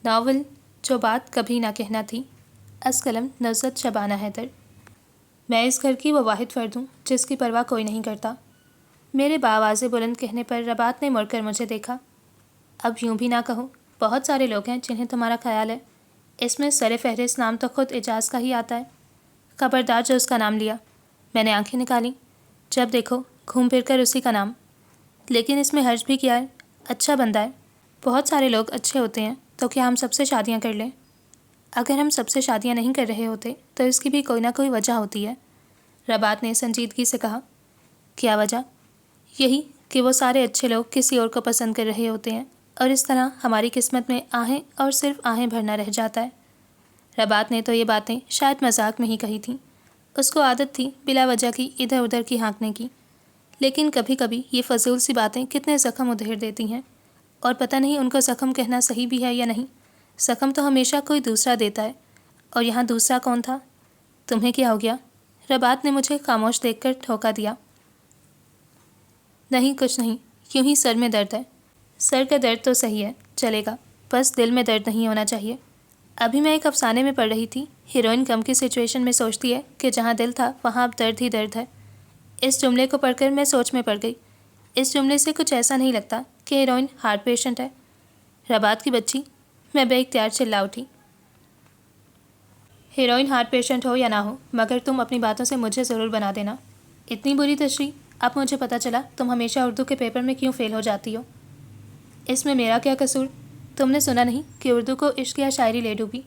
Novel جو بات کبھی نہ کہنا تھی، از قلم نصرت شبانہ حیدر۔ میں اس گھر کی وہ واحد فرد ہوں جس کی پرواہ کوئی نہیں کرتا۔ میرے باآوازِ بلند کہنے پر ربات نے مڑ کر مجھے دیکھا۔ اب یوں بھی نہ کہو، بہت سارے لوگ ہیں جنہیں تمہارا خیال ہے، اس میں سر فہرست نام تو خود اعجاز کا ہی آتا ہے۔ خبردار جو اس کا نام لیا۔ میں نے آنکھیں نکالیں۔ جب دیکھو گھوم پھر کر اسی کا نام۔ لیکن اس میں حرج بھی کیا ہے؟ اچھا بندہ ہے۔ بہت سارے لوگ اچھے ہوتے ہیں، تو کیا ہم سب سے شادیاں کر لیں؟ اگر ہم سب سے شادیاں نہیں کر رہے ہوتے تو اس کی بھی کوئی نہ کوئی وجہ ہوتی ہے۔ ربات نے سنجیدگی سے کہا۔ کیا وجہ؟ یہی کہ وہ سارے اچھے لوگ کسی اور کو پسند کر رہے ہوتے ہیں، اور اس طرح ہماری قسمت میں آہیں اور صرف آہیں بھرنا رہ جاتا ہے۔ ربات نے تو یہ باتیں شاید مذاق میں ہی کہی تھیں۔ اس کو عادت تھی بلا وجہ کی ادھر ادھر کی ہانکنے کی، لیکن کبھی کبھی یہ فضول سی باتیں کتنے زخم ادھیڑ دیتی ہیں، اور پتہ نہیں ان کو زخم کہنا صحیح بھی ہے یا نہیں۔ زخم تو ہمیشہ کوئی دوسرا دیتا ہے، اور یہاں دوسرا کون تھا؟ تمہیں کیا ہو گیا؟ ربات نے مجھے خاموش دیکھ کر ٹھوکا دیا۔ نہیں کچھ نہیں، یوں ہی سر میں درد ہے۔ سر کا درد تو صحیح ہے، چلے گا، بس دل میں درد نہیں ہونا چاہیے۔ ابھی میں ایک افسانے میں پڑھ رہی تھی، ہیروئن غم کی سچویشن میں سوچتی ہے کہ جہاں دل تھا وہاں اب درد ہی درد ہے۔ اس جملے کو پڑھ کر میں سوچ میں پڑ گئی۔ اس جملے سے کچھ ایسا نہیں لگتا کہ ہیروئن ہارٹ پیشنٹ ہے۔ ربات کی بچی، میں بے اختیار چلا اٹھی۔ ہیروئن ہارٹ پیشنٹ ہو یا نہ ہو، مگر تم اپنی باتوں سے مجھے ضرور بنا دینا۔ اتنی بری تشریح؟ اب مجھے پتہ چلا تم ہمیشہ اردو کے پیپر میں کیوں فیل ہو جاتی ہو۔ اس میں میرا کیا قصور؟ تم نے سنا نہیں کہ اردو کو عشق یا شاعری لے ڈوبی؟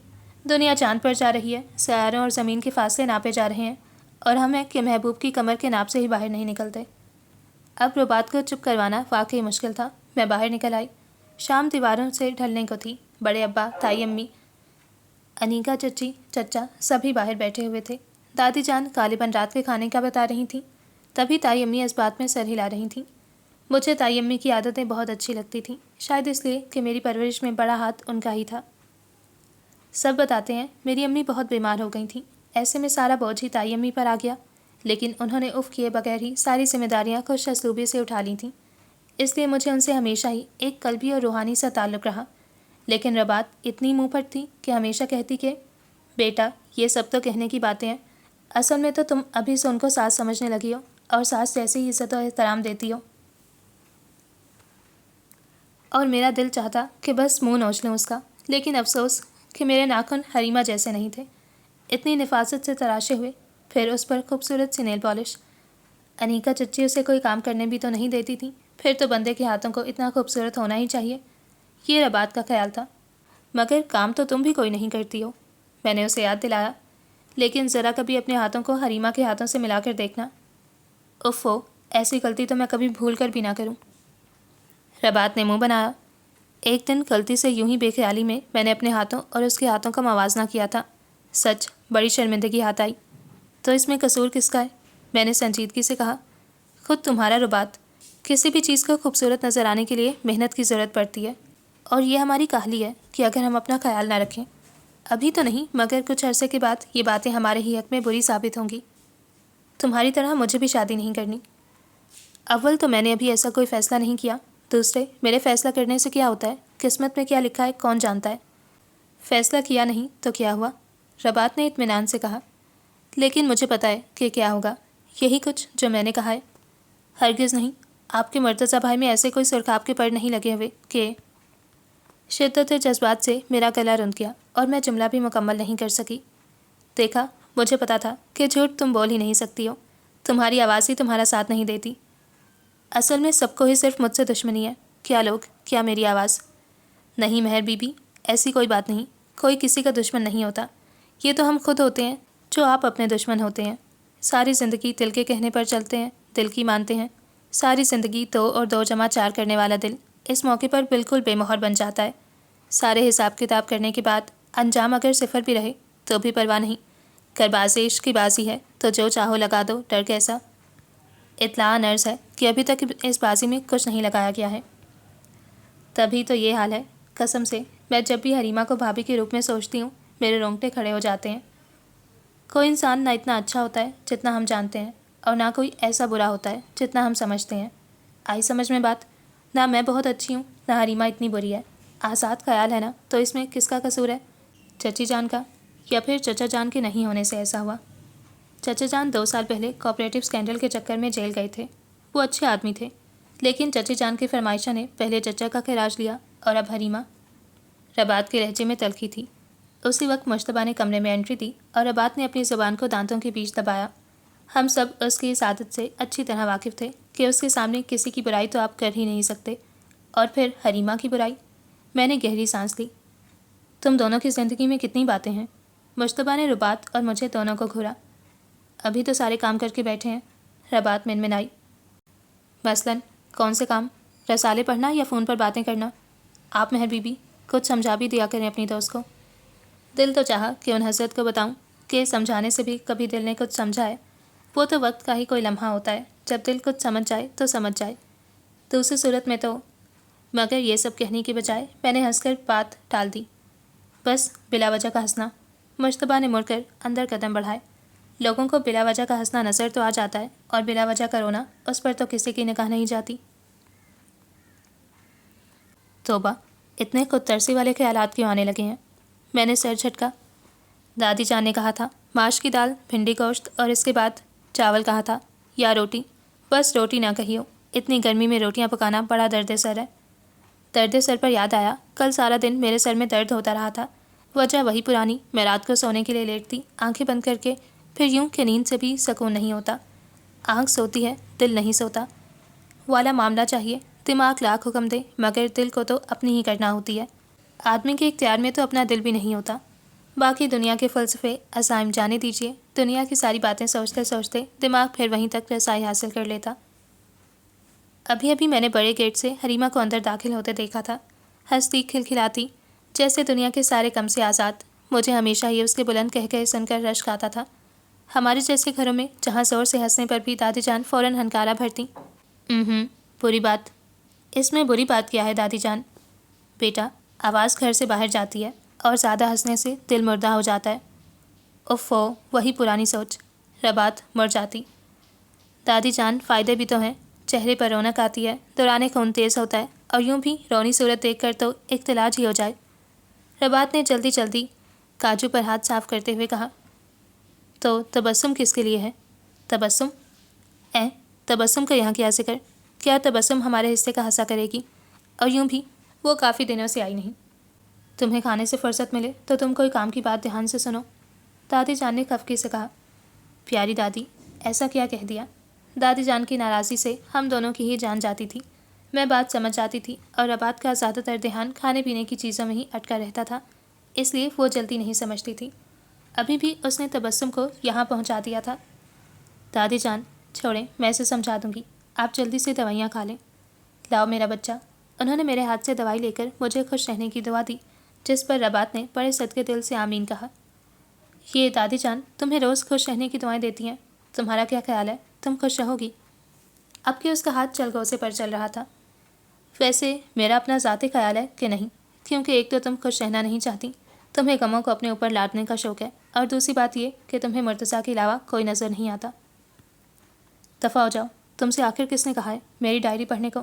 دنیا چاند پر جا رہی ہے، سیاروں اور زمین کے فاصلے ناپے جا رہے ہیں، اور ہم ہیں کہ محبوب کی کمر کے ناپ سے ہی باہر نہیں نکلتے۔ اب ربات کو چپ کروانا واقعی مشکل تھا۔ میں باہر نکل آئی۔ شام دیواروں سے ڈھلنے کو تھی۔ بڑے ابا، تائی امی، انیکا چچی، چچا سبھی باہر بیٹھے ہوئے تھے۔ دادی جان غالباً رات کے کھانے کا بتا رہی تھیں، تبھی تائی امی اس بات میں سر ہلا رہی تھیں۔ مجھے تائی امی کی عادتیں بہت اچھی لگتی تھیں، شاید اس لیے کہ میری پرورش میں بڑا ہاتھ ان کا ہی تھا۔ سب بتاتے ہیں میری امی بہت بیمار ہو گئی تھیں، ایسے میں سارا بوجھ ہی تائی امی پر آ گیا، لیکن انہوں نے اف کیے بغیر ہی ساری ذمہ داریاں خوش اسلوبی سے اٹھا لی تھیں۔ اس لیے مجھے ان سے ہمیشہ ہی ایک قلبی اور روحانی سا تعلق رہا۔ لیکن ربات اتنی منہ پھٹ تھی کہ ہمیشہ کہتی کہ بیٹا یہ سب تو کہنے کی باتیں ہیں، اصل میں تو تم ابھی سے ان کو ساس سمجھنے لگی ہو، اور ساس جیسے ہی عزت و احترام دیتی ہو۔ اور میرا دل چاہتا کہ بس منہ نوچ لوں اس کا، لیکن افسوس کہ میرے ناخن حریمہ جیسے نہیں تھے، اتنی نفاست سے تراشے ہوئے، پھر اس پر خوبصورت سی نیل پالش۔ انیکا چچی اسے کوئی کام کرنے بھی تو نہیں دیتی تھی، پھر تو بندے کے ہاتھوں کو اتنا خوبصورت ہونا ہی چاہیے، یہ ربات کا خیال تھا۔ مگر کام تو تم بھی کوئی نہیں کرتی ہو، میں نے اسے یاد دلایا، لیکن ذرا کبھی اپنے ہاتھوں کو حریمہ کے ہاتھوں سے ملا کر دیکھنا۔ اوفو، ایسی غلطی تو میں کبھی بھول کر بھی نہ کروں۔ ربات نے منہ بنایا۔ ایک دن غلطی سے یوں ہی بے خیالی میں نے اپنے ہاتھوں اور اس کے ہاتھوں کا موازنہ کیا تھا۔ سچ بڑی شرمندگی ہاتھ آئی۔ تو اس میں قصور کس کا ہے؟ میں نے سنجیدگی سے کہا۔ خود تمہارا ربات۔ کسی بھی چیز کو خوبصورت نظر آنے کے لیے محنت کی ضرورت پڑتی ہے، اور یہ ہماری کاہلی ہے کہ اگر ہم اپنا خیال نہ رکھیں، ابھی تو نہیں مگر کچھ عرصے کے بعد یہ باتیں ہمارے ہی حق میں بری ثابت ہوں گی۔ تمہاری طرح مجھے بھی شادی نہیں کرنی۔ اول تو میں نے ابھی ایسا کوئی فیصلہ نہیں کیا، دوسرے میرے فیصلہ کرنے سے کیا ہوتا ہے؟ قسمت میں کیا لکھا ہے کون جانتا ہے؟ فیصلہ کیا نہیں تو کیا ہوا؟ ربات نے اطمینان سے کہا۔ لیکن مجھے پتہ ہے کہ کیا ہوگا، یہی کچھ جو میں نے کہا ہے۔ ہرگز نہیں، آپ کے مرتضی بھائی میں ایسے کوئی سرخاب کے پر نہیں لگے ہوئے کہ… شدت جذبات سے میرا گلا رند گیا اور میں جملہ بھی مکمل نہیں کر سکی۔ دیکھا، مجھے پتا تھا کہ جھوٹ تم بول ہی نہیں سکتی ہو، تمہاری آواز ہی تمہارا ساتھ نہیں دیتی۔ اصل میں سب کو ہی صرف مجھ سے دشمنی ہے، کیا لوگ، کیا میری آواز۔ نہیں مہر بی بی، ایسی کوئی بات نہیں، کوئی کسی کا دشمن نہیں ہوتا، یہ تو ہم خود ہوتے ہیں جو آپ اپنے دشمن ہوتے ہیں۔ ساری زندگی دل کے کہنے پر چلتے ہیں، دل کی مانتے ہیں، ساری زندگی 2 اور 2 جمع 4 کرنے والا دل اس موقع پر بالکل بے مہر بن جاتا ہے۔ سارے حساب کتاب کرنے کے بعد انجام اگر صفر بھی رہے تو بھی پرواہ نہیں، کرباز عشق کی بازی ہے تو جو چاہو لگا دو، ڈر کیسا۔ اطلاع نرز ہے کہ ابھی تک اس بازی میں کچھ نہیں لگایا گیا ہے، تبھی تو یہ حال ہے۔ قسم سے میں جب بھی حریمہ کو بھابھی کے روپ میں سوچتی ہوں میرے رونگٹے کھڑے ہو جاتے ہیں۔ کوئی انسان نہ اتنا اچھا ہوتا ہے جتنا ہم جانتے ہیں، اور نہ کوئی ایسا برا ہوتا ہے جتنا ہم سمجھتے ہیں۔ آئی سمجھ میں بات؟ نہ میں بہت اچھی ہوں، نہ حریمہ اتنی بری ہے۔ آزاد خیال ہے نا، تو اس میں کس کا قصور ہے؟ چچی جان کا، یا پھر چچا جان کے نہیں ہونے سے ایسا ہوا؟ چچا جان 2 سال پہلے کوآپریٹو اسکینڈل کے چکر میں جیل گئے تھے۔ وہ اچھے آدمی تھے، لیکن چچی جان کی فرمائشہ نے پہلے چچا کا خراج لیا اور اب حریمہ۔ ربات کے لہجے میں تلخی تھی۔ اسی وقت مشتبہ نے کمرے میں انٹری دی اور ربات نے اپنی زبان کو دانتوں کے بیچ دبایا۔ ہم سب اس کی اس عادت سے اچھی طرح واقف تھے کہ اس کے سامنے کسی کی برائی تو آپ کر ہی نہیں سکتے، اور پھر حریمہ کی برائی۔ میں نے گہری سانس لی۔ تم دونوں کی زندگی میں کتنی باتیں ہیں؟ مشتبہ نے ربات اور مجھے دونوں کو گھورا۔ ابھی تو سارے کام کر کے بیٹھے ہیں، ربات منمنائی۔ مثلاً کون سے کام؟ رسالے پڑھنا یا فون پر باتیں کرنا؟ آپ مہر بی بی کچھ سمجھا بھی دیا کریں اپنی دوست کو۔ دل تو چاہا کہ ان حضرت کو بتاؤں کہ سمجھانے سے بھی کبھی دل نے کچھ سمجھا ہے۔ وہ تو وقت کا ہی کوئی لمحہ ہوتا ہے، جب دل کچھ سمجھ جائے تو سمجھ جائے، دوسری صورت میں تو۔ مگر یہ سب کہنے کی بجائے میں نے ہنس کر بات ٹال دی۔ بس بلا وجہ کا ہنسنا۔ مشتبہ نے مڑ کر اندر قدم بڑھائے۔ لوگوں کو بلا وجہ کا ہنسنا نظر تو آ جاتا ہے، اور بلا وجہ کا رونا، اس پر تو کسی کی نگاہ نہیں جاتی۔ توبہ، اتنے خود ترسی والے خیالات کیوں آنے لگے ہیں؟ میں نے سر جھٹکا۔ دادی جان نے کہا تھا ماش کی دال، بھنڈی گوشت اور اس کے بعد چاول کہا تھا، یا روٹی۔ بس روٹی نہ کہیو، اتنی گرمی میں روٹیاں پکانا بڑا درد سر ہے۔ درد سر پر یاد آیا، کل سارا دن میرے سر میں درد ہوتا رہا تھا۔ وجہ وہی پرانی، میں رات کو سونے کے لیے لیٹتی آنکھیں بند کر کے، پھر یوں کہ نیند سے بھی سکون نہیں ہوتا۔ آنکھ سوتی ہے، دل نہیں سوتا والا معاملہ چاہیے۔ دماغ لاکھ حکم دے، مگر دل کو تو اپنی ہی کرنا ہوتی ہے۔ آدمی کے اختیار میں تو اپنا دل بھی نہیں ہوتا۔ باقی دنیا کے فلسفے عزائم جانے دیجیے، دنیا کی ساری باتیں سوچتے سوچتے دماغ پھر وہیں تک رسائی حاصل کر لیتا۔ ابھی ابھی میں نے بڑے گیٹ سے حریمہ کو اندر داخل ہوتے دیکھا تھا، ہنستی کھلکھلاتی، جیسے دنیا کے سارے غم سے آزاد۔ مجھے ہمیشہ ہی اس کے بلند کہکہے سن کر رشک آتا تھا۔ ہمارے جیسے گھروں میں جہاں زور سے ہنسنے پر بھی دادی جان فوراً ہنکارا بھرتی۔ بری بات۔ اس میں بری بات کیا ہے دادی جان؟ بیٹا، آواز گھر سے باہر جاتی ہے، اور زیادہ ہنسنے سے دل مردہ ہو جاتا ہے۔ اوفو، وہی پرانی سوچ۔ ربات مر جاتی۔ دادی جان، فائدے بھی تو ہیں، چہرے پر رونق آتی ہے، دوران خون تیز ہوتا ہے، اور یوں بھی رونی صورت دیکھ کر تو اختلاج ہی ہو جائے۔ ربات نے جلدی جلدی کاجو پر ہاتھ صاف کرتے ہوئے کہا۔ تو تبسم کس کے لیے ہے؟ تبسم؟ تبسم کا یہاں کیا ذکر؟ کیا تبسم ہمارے حصے کا ہنسا کرے گی؟ اور یوں بھی وہ کافی دنوں سے آئی نہیں۔ تمہیں کھانے سے فرصت ملے تو تم کوئی کام کی بات دھیان سے سنو، دادی جان نے خفگی سے کہا۔ پیاری دادی، ایسا کیا کہہ دیا؟ دادی جان کی ناراضی سے ہم دونوں کی ہی جان جاتی تھی۔ میں بات سمجھ جاتی تھی، اور ربات کا زیادہ تر دھیان کھانے پینے کی چیزوں میں ہی اٹکا رہتا تھا، اس لیے وہ جلدی نہیں سمجھتی تھی۔ ابھی بھی اس نے تبسم کو یہاں پہنچا دیا تھا۔ دادی جان، چھوڑیں، میں اسے سمجھا دوں گی، آپ جلدی سے دوائیاں کھا لیں۔ لاؤ میرا بچہ۔ انہوں نے میرے ہاتھ سے دوائی لے کر مجھے خوش رہنے کی دعا دی، جس پر ربات نے بڑے صدقے دل سے آمین کہا۔ یہ دادی جان تمہیں روز خوش رہنے کی دعائیں دیتی ہیں، تمہارا کیا خیال ہے، تم خوش رہو گی؟ اب کہ اس کا ہاتھ چل گوسے پر چل رہا تھا۔ ویسے میرا اپنا ذاتی خیال ہے کہ نہیں، کیونکہ ایک تو تم خوش رہنا نہیں چاہتی، تمہیں غموں کو اپنے اوپر لادنے کا شوق ہے، اور دوسری بات یہ کہ تمہیں مرتضیٰ کے علاوہ کوئی نظر نہیں آتا۔ دفع ہو جاؤ، تم سے آخر کس نے کہا ہے میری ڈائری پڑھنے کو؟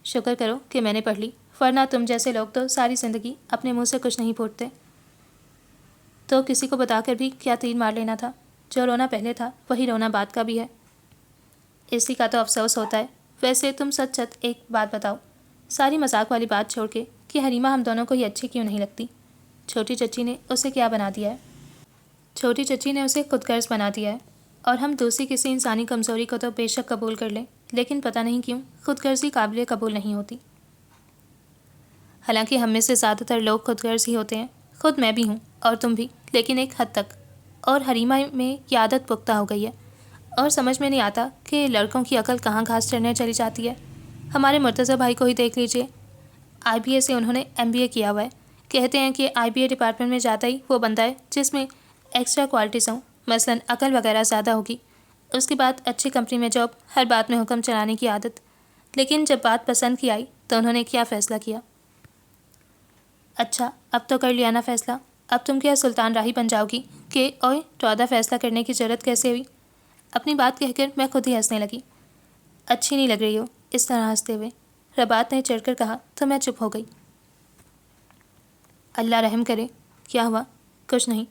شکر کرو کہ میں نے پڑھ لی، ورنہ تم جیسے لوگ تو ساری زندگی اپنے منہ سے کچھ نہیں پھوٹتے۔ تو کسی کو بتا کر بھی کیا تیر مار لینا تھا؟ جو رونا پہلے تھا وہی رونا بعد کا بھی ہے، اسی کا تو افسوس ہوتا ہے۔ ویسے تم سچ سچ ایک بات بتاؤ، ساری مذاق والی بات چھوڑ کے، کہ حریمہ ہم دونوں کو ہی اچھی کیوں نہیں لگتی؟ چھوٹی چچی نے اسے کیا بنا دیا ہے؟ چھوٹی چچی نے اسے خود غرض بنا دیا ہے، اور ہم دوسری کسی انسانی کمزوری کو تو بے شک قبول کر لیں، لیکن پتہ نہیں کیوں خود غرضی قابل قبول نہیں ہوتی۔ حالانکہ ہم میں سے زیادہ تر لوگ خود غرض ہی ہوتے ہیں، خود میں بھی ہوں اور تم بھی، لیکن ایک حد تک۔ اور حریمہ میں یہ عادت پختہ ہو گئی ہے، اور سمجھ میں نہیں آتا کہ لڑکوں کی عقل کہاں گھاس چرنے چلی جاتی ہے۔ ہمارے مرتضیٰ بھائی کو ہی دیکھ لیجئے، IBA سے انہوں نے MBA کیا ہوا ہے۔ کہتے ہیں کہ IBA ڈپارٹمنٹ میں جاتا ہی وہ بندہ ہے جس میں ایکسٹرا کوالٹیز ہوں، مثلاً عقل وغیرہ زیادہ ہوگی، اس کے بعد اچھی کمپنی میں جاب، ہر بات میں حکم چلانے کی عادت۔ لیکن جب بات پسند کی آئی تو انہوں نے کیا فیصلہ کیا؟ اچھا، اب تو کر لیا نا فیصلہ، اب تم کیا سلطان راہی بن جاؤ گی کہ اوئے تو فیصلہ کرنے کی ضرورت کیسے ہوئی؟ اپنی بات کہہ کر میں خود ہی ہنسنے لگی۔ اچھی نہیں لگ رہی ہو اس طرح ہنستے ہوئے، ربات نے چڑھ کر کہا تو میں چپ ہو گئی۔ اللہ رحم کرے۔ کیا ہوا؟ کچھ نہیں۔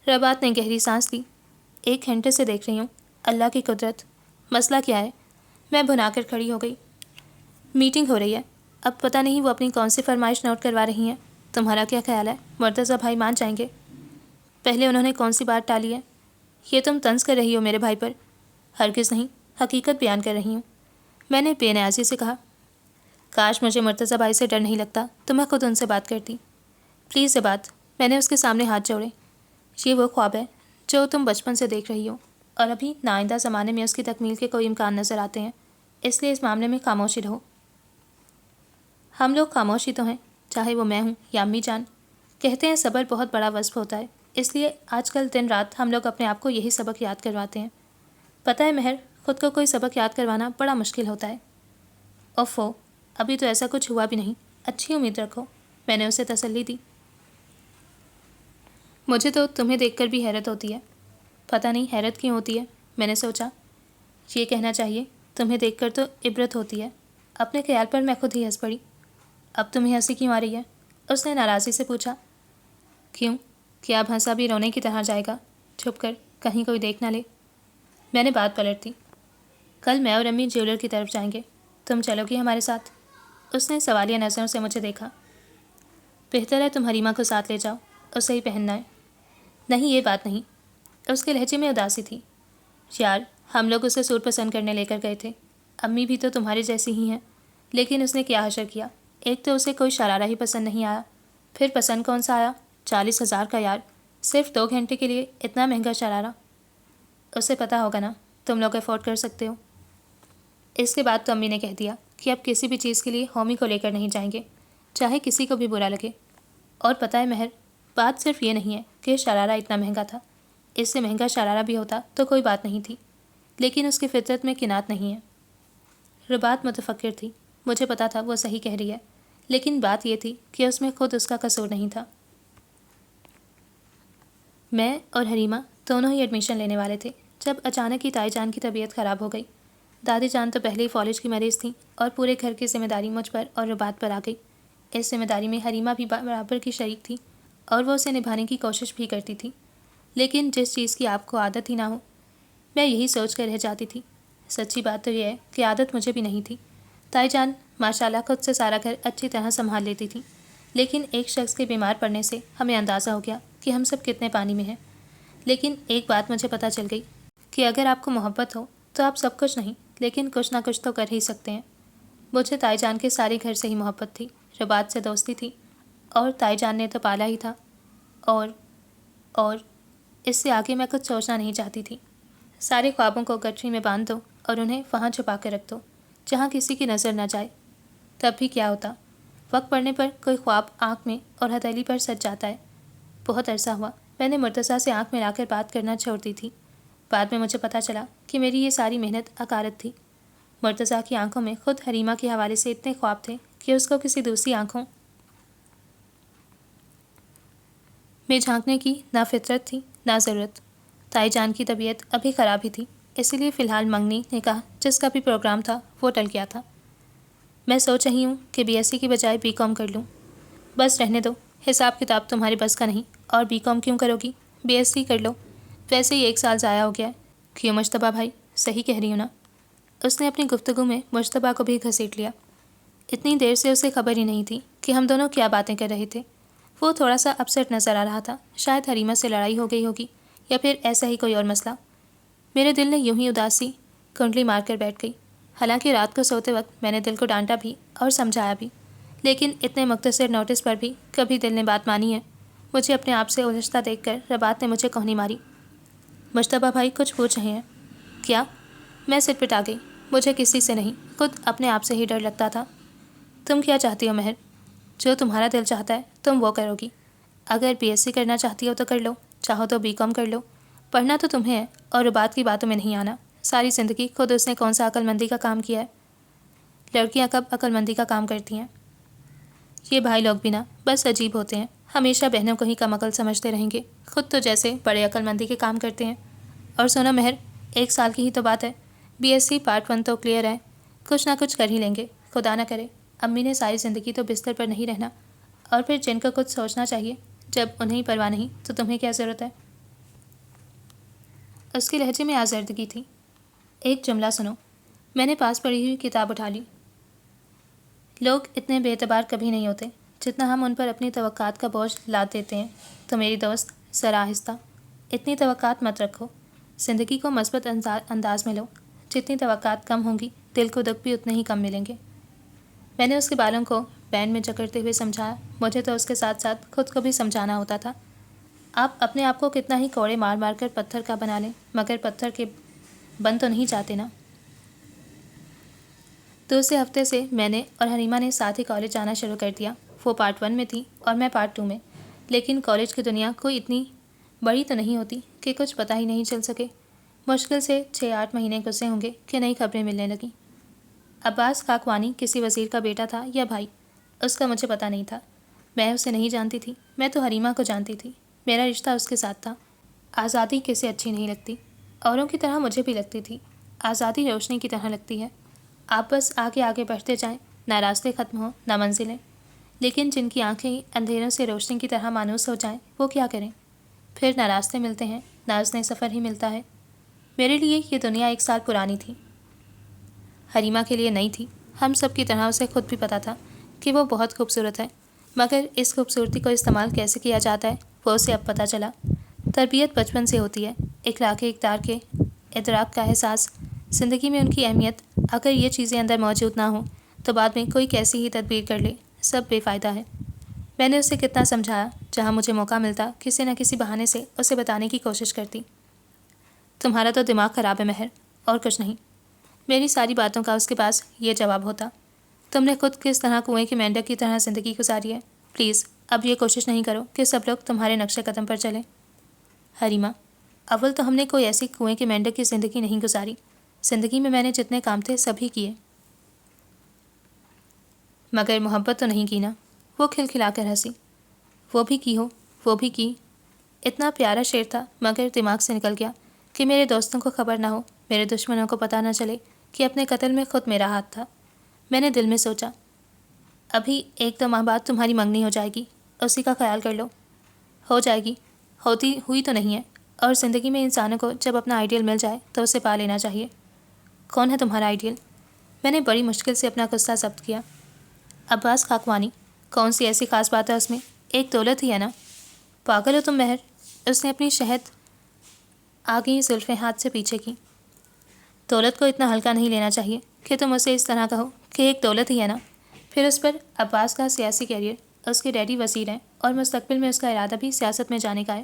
ربات نے گہری سانس لی۔ 1 گھنٹے سے دیکھ رہی ہوں، اللہ کی قدرت۔ مسئلہ کیا ہے؟ میں بھنا کر کھڑی ہو گئی۔ میٹنگ ہو رہی ہے، اب پتہ نہیں وہ اپنی کون سی فرمائش نوٹ کروا رہی ہیں۔ تمہارا کیا خیال ہے؟ مرتضیٰ بھائی مان جائیں گے؟ پہلے انہوں نے کون سی بات ٹالی ہے؟ یہ تم طنز کر رہی ہو میرے بھائی پر؟ ہرگز نہیں، حقیقت بیان کر رہی ہوں۔ میں نے بے نیازی سے کہا، کاش مجھے مرتضیٰ بھائی سے ڈر نہیں لگتا تو میں خود ان سے بات کرتی۔ پلیز یہ بات۔ میں نے اس کے سامنے ہاتھ جوڑے۔ یہ وہ خواب ہے جو تم بچپن سے دیکھ رہی ہو، اور ابھی نائندہ زمانے میں اس کی تکمیل کے کوئی امکان نظر آتے ہیں، اس لیے اس معاملے میں خاموشی رہو۔ ہم لوگ خاموشی تو ہیں، چاہے وہ میں ہوں یا امی جان۔ کہتے ہیں صبر بہت بڑا وصف ہوتا ہے، اس لیے آج کل دن رات ہم لوگ اپنے آپ کو یہی سبق یاد کرواتے ہیں۔ پتہ ہے مہر، خود کو کوئی سبق یاد کروانا بڑا مشکل ہوتا ہے۔ اوفو، ابھی تو ایسا کچھ ہوا بھی نہیں، اچھی امید رکھو، میں نے اسے تسلی دی۔ مجھے تو تمہیں دیکھ کر بھی حیرت ہوتی ہے۔ پتہ نہیں حیرت کیوں ہوتی ہے، میں نے سوچا۔ یہ کہنا چاہیے تمہیں دیکھ کر تو عبرت ہوتی ہے۔ اپنے خیال پر میں خود ہی ہنس پڑی۔ اب تمہیں ہنسی کیوں آ رہی ہے؟ اس نے ناراضی سے پوچھا۔ کیوں؟ کیا اب ہنسا بھی رونے کی طرح جائے گا؟ چھپ کر، کہیں کوئی دیکھ نہ لے۔ میں نے بات پلٹ دی۔ کل میں اور امی جیولر کی طرف جائیں گے، تم چلو گی ہمارے ساتھ؟ اس نے سوالیہ نظروں سے مجھے دیکھا۔ بہتر ہے تم حریمہ کو ساتھ لے جاؤ، اسے ہی پہننا ہے۔ نہیں، یہ بات نہیں۔ اس کے لہجے میں اداسی تھی۔ یار، ہم لوگ اسے سوٹ پسند کرنے لے کر گئے تھے، امی بھی تو تمہاری جیسی ہی ہیں، لیکن اس نے کیا حشر کیا۔ ایک تو اسے کوئی شرارہ ہی پسند نہیں آیا، پھر پسند کون سا آیا؟ 40,000 کا یار، صرف 2 گھنٹے کے لیے اتنا مہنگا شرارہ۔ اسے پتہ ہوگا نا، تم لوگ افورڈ کر سکتے ہو۔ اس کے بعد تو امی نے کہہ دیا کہ اب کسی بھی چیز کے لیے ہومی کو لے کر نہیں جائیں گے، چاہے کسی کو بھی برا لگے۔ اور پتہ ہے مہر، بات صرف یہ نہیں ہے کہ شرارہ اتنا مہنگا تھا، اس سے مہنگا شرارہ بھی ہوتا تو کوئی بات نہیں تھی، لیکن اس کی فطرت میں کنات نہیں ہے۔ ربات متفکر تھی، مجھے پتا تھا وہ صحیح کہہ رہی ہے، لیکن بات یہ تھی کہ اس میں خود اس کا قصور نہیں تھا۔ میں اور حریمہ دونوں ہی ایڈمیشن لینے والے تھے جب اچانک ہی تائی جان کی طبیعت خراب ہو گئی۔ دادی جان تو پہلے ہی فالج کی مریض تھیں اور پورے گھر کی ذمہ داری مجھ پر اور ربات پر آ گئی۔ اس ذمہ داری میں حریمہ بھی برابر کی شریک تھی اور وہ اسے نبھانے کی کوشش بھی کرتی تھی، لیکن جس چیز کی آپ کو عادت ہی نہ ہو، میں یہی سوچ کر رہ جاتی تھی۔ سچی بات تو یہ ہے کہ عادت مجھے بھی نہیں تھی۔ تائی جان ماشاءاللہ خود سے سارا گھر اچھی طرح سنبھال لیتی تھی، لیکن ایک شخص کے بیمار پڑنے سے ہمیں اندازہ ہو گیا کہ ہم سب کتنے پانی میں ہیں۔ لیکن ایک بات مجھے پتہ چل گئی کہ اگر آپ کو محبت ہو تو آپ سب کچھ نہیں لیکن کچھ نہ کچھ تو کر ہی سکتے ہیں۔ مجھے تائی جان کے سارے گھر سے ہی محبت تھی، ربات سے دوستی تھی، اور تائی جان نے تو پالا ہی تھا، اور اس سے آگے میں کچھ سوچنا نہیں چاہتی تھی۔ سارے خوابوں کو گٹھری میں باندھ دو اور انہیں وہاں چھپا کر رکھ دو جہاں کسی کی نظر نہ جائے، تب بھی کیا ہوتا؟ وقت پڑنے پر کوئی خواب آنکھ میں اور ہتھیلی پر سج جاتا ہے۔ بہت عرصہ ہوا میں نے مرتضیٰ سے آنکھ ملا کر بات کرنا چھوڑ دی تھی۔ بعد میں مجھے پتہ چلا کہ میری یہ ساری محنت عقارت تھی۔ مرتضیٰ کی آنکھوں میں خود حریمہ کے حوالے سے اتنے خواب تھے کہ اس کو کسی دوسری آنکھوں میں جھانکنے کی نہ فطرت تھی نہ ضرورت۔ تائی جان کی طبیعت ابھی خراب ہی تھی، اسی لیے فی الحال منگنی نکاح جس کا بھی پروگرام تھا وہ ٹل گیا تھا۔ میں سوچ رہی ہوں کہ BSc کی بجائے BCom کر لوں۔ بس رہنے دو، حساب کتاب تمہارے بس کا نہیں، اور BCom کیوں کرو گی؟ BSc کر لو، ویسے ہی 1 سال ضائع ہو گیا ہے۔ کیوں مجتبیٰ بھائی، صحیح کہہ رہی ہوں نا؟ اس نے اپنی گفتگو میں مجتبیٰ کو بھی گھسیٹ لیا۔ اتنی دیر سے اسے خبر ہی نہیں تھی کہ ہم دونوں کیا باتیں کر رہے تھے۔ وہ تھوڑا سا اپسیٹ نظر آ رہا تھا، شاید حریمہ سے لڑائی ہو گئی ہوگی یا پھر ایسا ہی کوئی اور مسئلہ۔ میرے دل نے یوں ہی اداسی کنڈلی مار کر بیٹھ گئی۔ حالانکہ رات کو سوتے وقت میں نے دل کو ڈانٹا بھی اور سمجھایا بھی، لیکن اتنے مختصر نوٹس پر بھی کبھی دل نے بات مانی ہے؟ مجھے اپنے آپ سے الجھتا دیکھ کر ربات نے مجھے کوہنی ماری۔ مجتبیٰ بھائی کچھ پوچھ رہے ہیں کیا؟ میں سر پٹا گئی۔ مجھے کسی سے نہیں، خود اپنے آپ سے ہی ڈر لگتا تھا۔ تم کیا چاہتی ہو مہر؟ جو تمہارا دل چاہتا ہے تم وہ کرو گی۔ اگر BSc کرنا چاہتی ہو تو کر لو، چاہو تو BCom کر لو، پڑھنا تو تمہیں ہے اور ربات کی باتوں میں نہیں آنا۔ ساری زندگی خود اس نے کون سا عقل مندی کا کام کیا ہے؟ لڑکیاں کب عقل مندی کا کام کرتی ہیں؟ یہ بھائی لوگ بھی نا بس عجیب ہوتے ہیں، ہمیشہ بہنوں کو ہی کم عقل سمجھتے رہیں گے، خود تو جیسے بڑے عقل مندی کے کام کرتے ہیں۔ اور سنو مہر، 1 سال کی ہی تو بات ہے، BSc پارٹ 1 تو کلیئر ہے، کچھ نہ کچھ کر ہی لیں گے، خدا نہ کرے۔ امی نے ساری زندگی تو بستر پر نہیں رہنا، اور پھر جن کا کچھ سوچنا چاہیے جب انہیں پرواہ نہیں تو تمہیں کیا ضرورت ہے؟ اس کے لہجے میں آزردگی تھی۔ ایک جملہ سنو۔ میں نے پاس پڑھی ہوئی کتاب اٹھا لی۔ لوگ اتنے بے اعتبار کبھی نہیں ہوتے جتنا ہم ان پر اپنی توقعات کا بوجھ لاد دیتے ہیں۔ تو میری دوست ذرا آہستہ، اتنی توقعات مت رکھو، زندگی کو مثبت انداز میں لو۔ جتنی توقعات کم ہوں گی دل کو دکھ بھی اتنے ہی کم ملیں گے۔ میں نے اس کے بالوں کو بینڈ میں جکڑتے ہوئے سمجھایا۔ مجھے تو اس کے ساتھ ساتھ خود کو بھی سمجھانا ہوتا تھا۔ آپ اپنے آپ کو کتنا ہی کوڑے مار مار کر پتھر کا بنا لیں مگر پتھر کے بن تو نہیں جاتے نا۔ دوسرے ہفتے سے میں نے اور حریمہ نے ساتھ ہی کالج جانا شروع کر دیا۔ وہ پارٹ 1 میں تھی اور میں پارٹ 2 میں، لیکن کالج کی دنیا کوئی اتنی بڑی تو نہیں ہوتی کہ کچھ پتہ ہی نہیں چل سکے۔ مشکل سے 6-8 مہینے گزرے ہوں گے کہ نئی خبریں ملنے لگیں۔ عباس کاکوانی کسی وزیر کا بیٹا تھا یا بھائی، اس کا مجھے پتہ نہیں تھا۔ میں اسے نہیں جانتی تھی، میں تو حریمہ کو جانتی تھی۔ میرا رشتہ اس کے ساتھ تھا۔ آزادی کسے اچھی نہیں لگتی؟ اوروں کی طرح مجھے بھی لگتی تھی۔ آزادی روشنی کی طرح لگتی ہے، آپ بس آگے آگے بڑھتے جائیں، نہ راستے ختم ہوں نہ منزلیں۔ لیکن جن کی آنکھیں اندھیروں سے روشنی کی طرح مانوس ہو جائیں وہ کیا کریں؟ پھر نہ راستے ملتے ہیں نہ اس نے سفر ہی ملتا ہے۔ میرے لیے یہ دنیا 1 سال پرانی تھی، حریمہ کے لیے نئی تھی۔ ہم سب کی طرح اسے خود بھی پتہ تھا کہ وہ بہت خوبصورت ہے، مگر اس خوبصورتی کو استعمال کیسے کیا جاتا ہے وہ اسے اب پتہ چلا۔ تربیت بچپن سے ہوتی ہے، اخلاق اقدار کے ادراک کا احساس، زندگی میں ان کی اہمیت۔ اگر یہ چیزیں اندر موجود نہ ہوں تو بعد میں کوئی کیسی ہی تدبیر کر لے، سب بے فائدہ ہے۔ میں نے اسے کتنا سمجھایا، جہاں مجھے موقع ملتا کسی نہ کسی بہانے سے اسے بتانے کی کوشش کرتی۔ تمہارا تو دماغ خراب ہے مہر، اور کچھ نہیں۔ میری ساری باتوں کا اس کے پاس یہ جواب ہوتا۔ تم نے خود کس طرح کنویں کے مینڈک کی طرح زندگی گزاری ہے۔ پلیز اب یہ کوشش نہیں کرو کہ سب لوگ تمہارے نقش قدم پر چلیں۔ حریمہ: اول تو ہم نے کوئی ایسی کنویں کے مینڈک کی زندگی نہیں گزاری۔ زندگی میں نے جتنے کام تھے سبھی کیے، مگر محبت تو نہیں کی نا۔ وہ کھلکھلا کر ہنسی۔ وہ بھی کی ہو، وہ بھی کی۔ اتنا پیارا شعر تھا مگر دماغ سے نکل گیا کہ میرے دوستوں کو خبر نہ ہو، میرے دشمنوں کو پتہ نہ چلے کہ اپنے قتل میں خود میرا ہاتھ تھا۔ میں نے دل میں سوچا، ابھی 1-2 ماہ بعد تمہاری منگنی ہو جائے گی، اسی کا خیال کر لو۔ ہو جائے گی، ہوئی تو نہیں ہے، اور زندگی میں انسانوں کو جب اپنا آئیڈیل مل جائے تو اسے پا لینا چاہیے۔ کون ہے تمہارا آئیڈیل؟ میں نے بڑی مشکل سے اپنا غصہ ضبط کیا۔ عباس کاکوانی۔ کون سی ایسی خاص بات ہے اس میں؟ ایک دولت ہی ہے نا۔ پاگل ہو تم مہر؟ اس نے اپنی شہد آگئی زلفیں ہاتھ سے پیچھے کی۔ دولت کو اتنا ہلکا نہیں لینا چاہیے کہ تم اسے اس طرح کہو کہ ایک دولت ہی ہے نا۔ پھر اس پر عباس کا سیاسی کیریئر، اس کے ڈیڈی وزیر ہیں اور مستقبل میں اس کا ارادہ بھی سیاست میں جانے کا ہے۔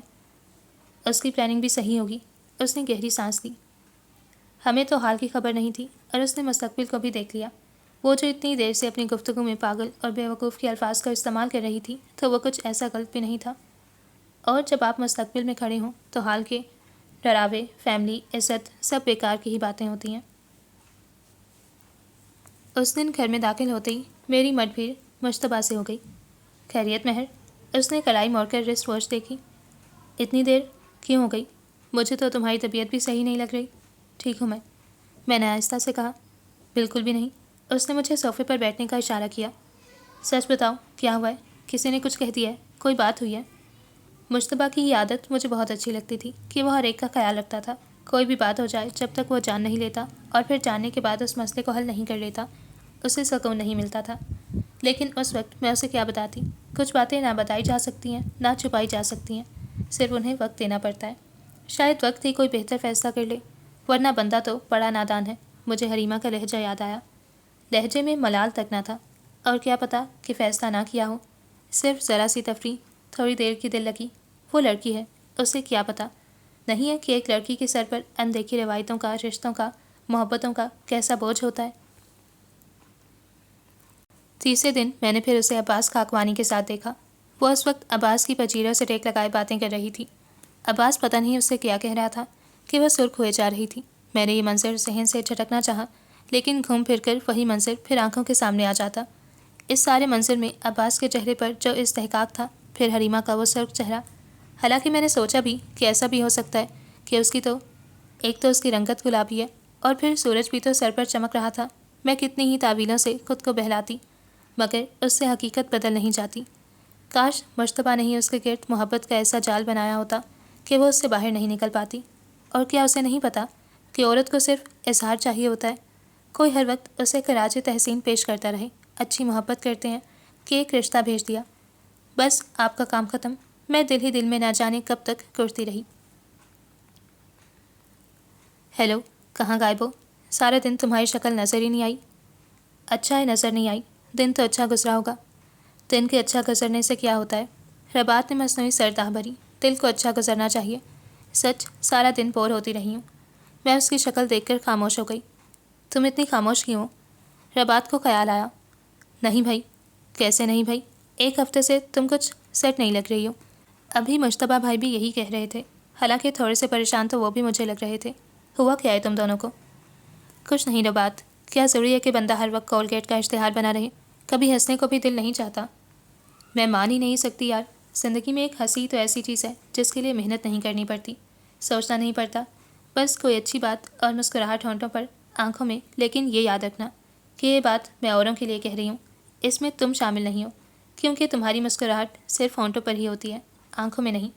اس کی پلاننگ بھی صحیح ہوگی۔ اس نے گہری سانس لی۔ ہمیں تو حال کی خبر نہیں تھی اور اس نے مستقبل کو بھی دیکھ لیا۔ وہ جو اتنی دیر سے اپنی گفتگو میں پاگل اور بیوقوف کے الفاظ کا استعمال کر رہی تھی تو وہ کچھ ایسا غلط بھی نہیں تھا۔ اور جب آپ مستقبل میں کھڑے ہوں تو حال کے ڈراوے، فیملی، عزت، سب بیکار کی ہی باتیں ہوتی ہیں۔ اس دن گھر میں داخل ہوتے ہی میری مٹ بھیڑ مشتبہ سے ہو گئی۔ خیریت مہر؟ اس نے کلائی موڑ کر رسٹ واچ دیکھی۔ اتنی دیر کیوں ہو گئی؟ مجھے تو تمہاری طبیعت بھی صحیح نہیں لگ رہی۔ ٹھیک ہوں میں نے آہستہ سے کہا۔ بالکل بھی نہیں۔ اس نے مجھے صوفے پر بیٹھنے کا اشارہ کیا۔ سچ بتاؤ کیا ہوا ہے؟ کسی نے کچھ کہہ دیا ہے؟ کوئی بات ہوئی ہے؟ مشتبہ کی یہ عادت مجھے بہت اچھی لگتی تھی کہ وہ ہر ایک کا خیال رکھتا تھا۔ کوئی بھی بات ہو جائے، جب تک وہ جان نہیں لیتا اور پھر جاننے کے بعد اس مسئلے کو حل نہیں کر لیتا، اسے سکون نہیں ملتا تھا۔ لیکن اس وقت میں اسے کیا بتاتی؟ کچھ باتیں نہ بتائی جا سکتی ہیں نہ چھپائی جا سکتی ہیں، صرف انہیں وقت دینا پڑتا ہے۔ شاید وقت ہی کوئی بہتر فیصلہ کر لے، ورنہ بندہ تو بڑا نادان ہے۔ مجھے حریمہ کا لہجہ یاد آیا۔ لہجے میں ملال تک نہ تھا، اور کیا پتہ کہ فیصلہ نہ کیا ہو، صرف ذرا سی تفریح، تھوڑی دیر کی دل لگی۔ وہ لڑکی ہے، اسے کیا پتہ نہیں ہے کہ ایک لڑکی کے سر پر اندیکھی روایتوں کا، رشتوں کا، محبتوں کا کیسا بوجھ ہوتا ہے۔ تیسرے دن میں نے پھر اسے عباس کاکوانی کے ساتھ دیکھا۔ وہ اس وقت عباس کی پچیروں سے ٹیک لگائے باتیں کر رہی تھی۔ عباس پتہ نہیں اس سے کیا کہہ رہا تھا کہ وہ سرخ ہوئے جا رہی تھی۔ میں نے یہ منظر ذہن سے جھٹکنا چاہا، لیکن گھوم پھر کر وہی منظر پھر آنکھوں کے سامنے آ جاتا۔ اس سارے منظر میں عباس کے چہرے پر جو استحقاق تھا، پھر حریمہ کا وہ سرخ چہرہ۔ حالانکہ میں نے سوچا بھی کہ ایسا بھی ہو سکتا ہے کہ اس کی رنگت گلابی ہے، اور پھر سورج بھی تو سر پر چمک رہا تھا۔ میں کتنی ہی تعویلوں سے خود کو بہلاتی، مگر اس سے حقیقت بدل نہیں جاتی۔ کاش مشتبہ نے ہی اس کے گرد محبت کا ایسا جال بنایا ہوتا کہ وہ اس سے باہر نہیں نکل پاتی۔ اور کیا اسے نہیں پتا کہ عورت کو صرف اظہار چاہیے ہوتا ہے؟ کوئی ہر وقت اسے خراج تحسین پیش کرتا رہے، اچھی محبت کرتے ہیں کہ ایک رشتہ بھیج دیا، بس آپ کا کام ختم۔ میں دل ہی دل میں نہ جانے کب تک کرتی رہی۔ ہیلو، کہاں غائب ہو؟ سارا دن تمہاری شکل نظر ہی نہیں آئی۔ اچھا ہے نظر نہیں آئی، دن تو اچھا گزرا ہوگا۔ دن کے اچھا گزرنے سے کیا ہوتا ہے؟ ربات نے مصنوعی سرداہ بھری۔ دل کو اچھا گزرنا چاہیے۔ سچ سارا دن بور ہوتی رہی ہوں۔ میں اس کی شکل دیکھ کر خاموش ہو گئی۔ تم اتنی خاموش کیوں ہو؟ ربات کو خیال آیا۔ نہیں بھائی۔ کیسے نہیں بھائی؟ ایک ہفتے سے تم کچھ سیٹ نہیں لگ رہی ہو۔ ابھی مشتبہ بھائی بھی یہی کہہ رہے تھے، حالانکہ تھوڑے سے پریشان تو وہ بھی مجھے لگ رہے تھے۔ ہوا کیا ہے تم دونوں کو؟ کچھ نہیں ربات، کیا ضروری ہے کہ بندہ ہر وقت کولگیٹ کا اشتہار بنا رہے؟ کبھی ہنسنے کو بھی دل نہیں چاہتا؟ میں مان ہی نہیں سکتی یار، زندگی میں ایک ہنسی تو ایسی چیز ہے جس کے لیے محنت نہیں کرنی پڑتی، سوچنا نہیں پڑتا، بس کوئی اچھی بات اور مسکراہٹ ہونٹوں پر، آنکھوں میں۔ لیکن یہ یاد رکھنا کہ یہ بات میں اوروں کے لیے کہہ رہی ہوں، اس میں تم شامل نہیں ہو، کیونکہ تمہاری مسکراہٹ صرف ہونٹوں پر ہی ہوتی ہے، آنکھوں میں نہیں۔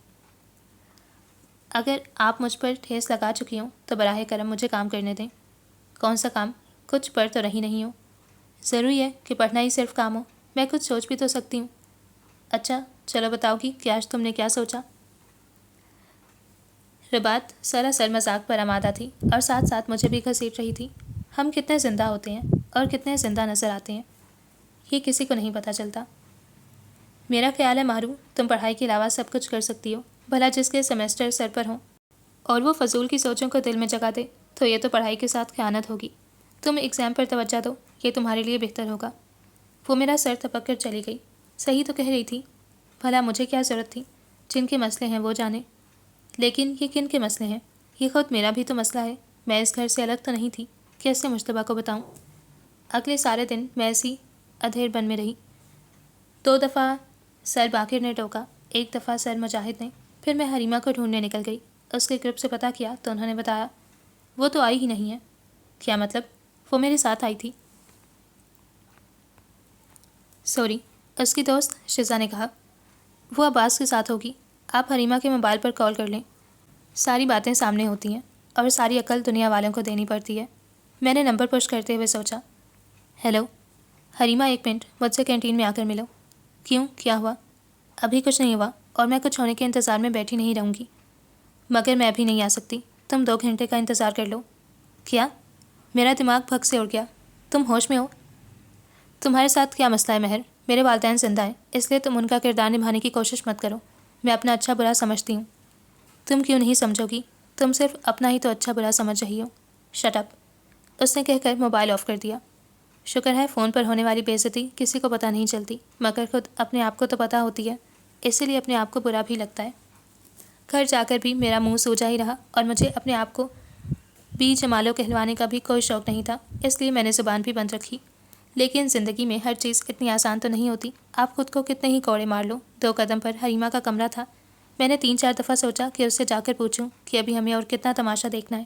اگر آپ مجھ پر ٹھیس لگا چکی ہوں تو براہ کرم مجھے کام کرنے دیں۔ کون سا کام؟ کچھ پڑھ تو رہی نہیں ہوں۔ ضروری ہے کہ پڑھنا ہی صرف کام ہو؟ میں کچھ سوچ بھی تو سکتی ہوں۔ اچھا چلو بتاؤ گی کہ آج تم نے کیا سوچا؟ ربات سراسر مذاق پر آمادہ تھی اور ساتھ ساتھ مجھے بھی گھسیٹ رہی تھی۔ ہم کتنے زندہ ہوتے ہیں اور کتنے زندہ نظر آتے ہیں، یہ کسی کو نہیں پتہ چلتا۔ میرا خیال ہے ماہرو، تم پڑھائی کے علاوہ سب کچھ کر سکتی ہو، بھلا جس کے سیمسٹر سر پر ہوں اور وہ فضول کی سوچوں کو دل میں جگا دے تو یہ تو پڑھائی کے ساتھ خیانت ہوگی۔ تم ایگزام پر توجہ دو، یہ تمہارے لیے بہتر ہوگا۔ وہ میرا سر تپک کر چلی گئی۔ صحیح تو کہہ رہی تھی، بھلا مجھے کیا ضرورت تھی؟ جن کے مسئلے ہیں وہ جانے۔ لیکن یہ کن کے مسئلے ہیں؟ یہ خود میرا بھی تو مسئلہ ہے۔ میں اس گھر سے الگ تو نہیں تھی، کیسے مشتبہ کو بتاؤں؟ اگلے سارے دن میں ایسی ادھیر بن میں رہی۔ 2 دفعہ سر باقر نے ٹوکا، 1 دفعہ سر مجاہد نے۔ پھر میں حریمہ کو ڈھونڈنے نکل گئی۔ اس کے گروپ سے پتہ کیا تو انہوں نے بتایا وہ تو آئی ہی نہیں ہے۔ کیا مطلب؟ وہ میرے ساتھ آئی تھی۔ سوری، اس کی دوست شزا نے کہا۔ وہ عباس کے ساتھ ہوگی، آپ حریمہ کے موبائل پر کال کر لیں۔ ساری باتیں سامنے ہوتی ہیں اور ساری عقل دنیا والوں کو دینی پڑتی ہے۔ میں نے نمبر پش کرتے ہوئے سوچا۔ ہیلو حریمہ، 1 منٹ مجھ سے کینٹین میں آ کر ملو۔ کیوں، کیا ہوا؟ ابھی کچھ نہیں ہوا اور میں کچھ ہونے کے انتظار میں بیٹھی نہیں رہوں گی، مگر میں ابھی نہیں آ سکتی، تم 2 گھنٹے کا انتظار کر لو۔ کیا؟ میرا دماغ بھگ سے اڑ گیا۔ تم ہوش میں ہو؟ تمہارے ساتھ کیا مسئلہ ہے مہر؟ میرے والدین زندہ ہیں، اس لیے تم ان کا کردار نبھانے کی کوشش مت کرو۔ میں اپنا اچھا برا سمجھتی ہوں۔ تم کیوں نہیں سمجھو گی؟ تم صرف اپنا ہی تو اچھا برا سمجھ رہی ہو۔ شٹ اپ، اس نے کہہ کر موبائل آف کر دیا۔ شکر ہے فون پر ہونے والی بے عزتی کسی کو پتہ نہیں چلتی، مگر خود اپنے آپ کو تو پتہ ہوتی ہے، اسی لیے اپنے آپ کو برا بھی لگتا ہے۔ گھر جا کر بھی میرا منہ سوجا ہی رہا اور مجھے اپنے آپ کو بھی جمالو کہلوانے کا بھی کوئی شوق نہیں تھا، اس لیے میں نے زبان بھی بند رکھی۔ لیکن زندگی میں ہر چیز اتنی آسان تو نہیں ہوتی۔ آپ خود کو کتنے ہی کوڑے مار لو۔ 2 قدم پر حریمہ کا کمرہ تھا۔ میں نے 3-4 دفعہ سوچا کہ اس سے جا کر پوچھوں کہ ابھی ہمیں اور کتنا تماشا دیکھنا ہے۔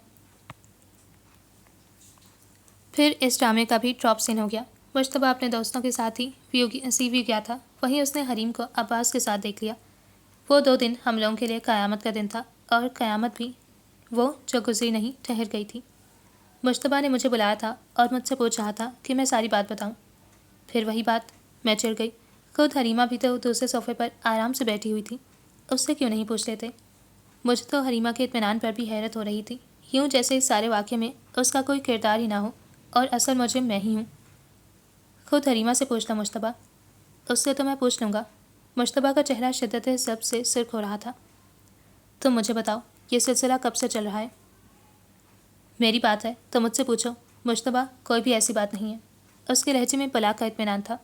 پھر اس ڈرامے کا بھی ڈراپ سین ہو گیا۔ مشتبہ اپنے دوستوں کے ساتھ ہی سی ویو گیا تھا، وہیں اس نے حریم کو عباس کے ساتھ دیکھ لیا۔ وہ 2 دن ہم لوگوں کے لیے قیامت کا دن تھا، اور قیامت بھی وہ جو گزری نہیں ٹھہر گئی تھی۔ مشتبہ نے مجھے بلایا تھا اور مجھ سے پوچھ رہا تھا کہ میں ساری بات بتاؤں۔ پھر وہی بات، میں چڑ گئی۔ خود حریمہ بھی تو دوسرے صوفے پر آرام سے بیٹھی ہوئی تھی، اس سے کیوں نہیں پوچھ لیتے؟ مجھے تو حریمہ کے اطمینان پر بھی حیرت ہو رہی تھی، یوں جیسے اس سارے واقعے میں اس کا کوئی کردار ہی نہ ہو اور اصل مجرم میں ہی ہوں۔ خود حریمہ سے پوچھ لو مشتبہ۔ اس سے تو میں پوچھ لوں گا۔ مشتبہ کا چہرہ شدت ضبط سے سرخ ہو رہا تھا۔ تم مجھے بتاؤ، یہ سلسلہ کب سے چل رہا ہے؟ میری بات ہے تو مجھ سے پوچھو۔ مشتبہ، کوئی بھی ایسی بات نہیں ہے۔ اس کے لہجے میں پلاک کا اطمینان تھا۔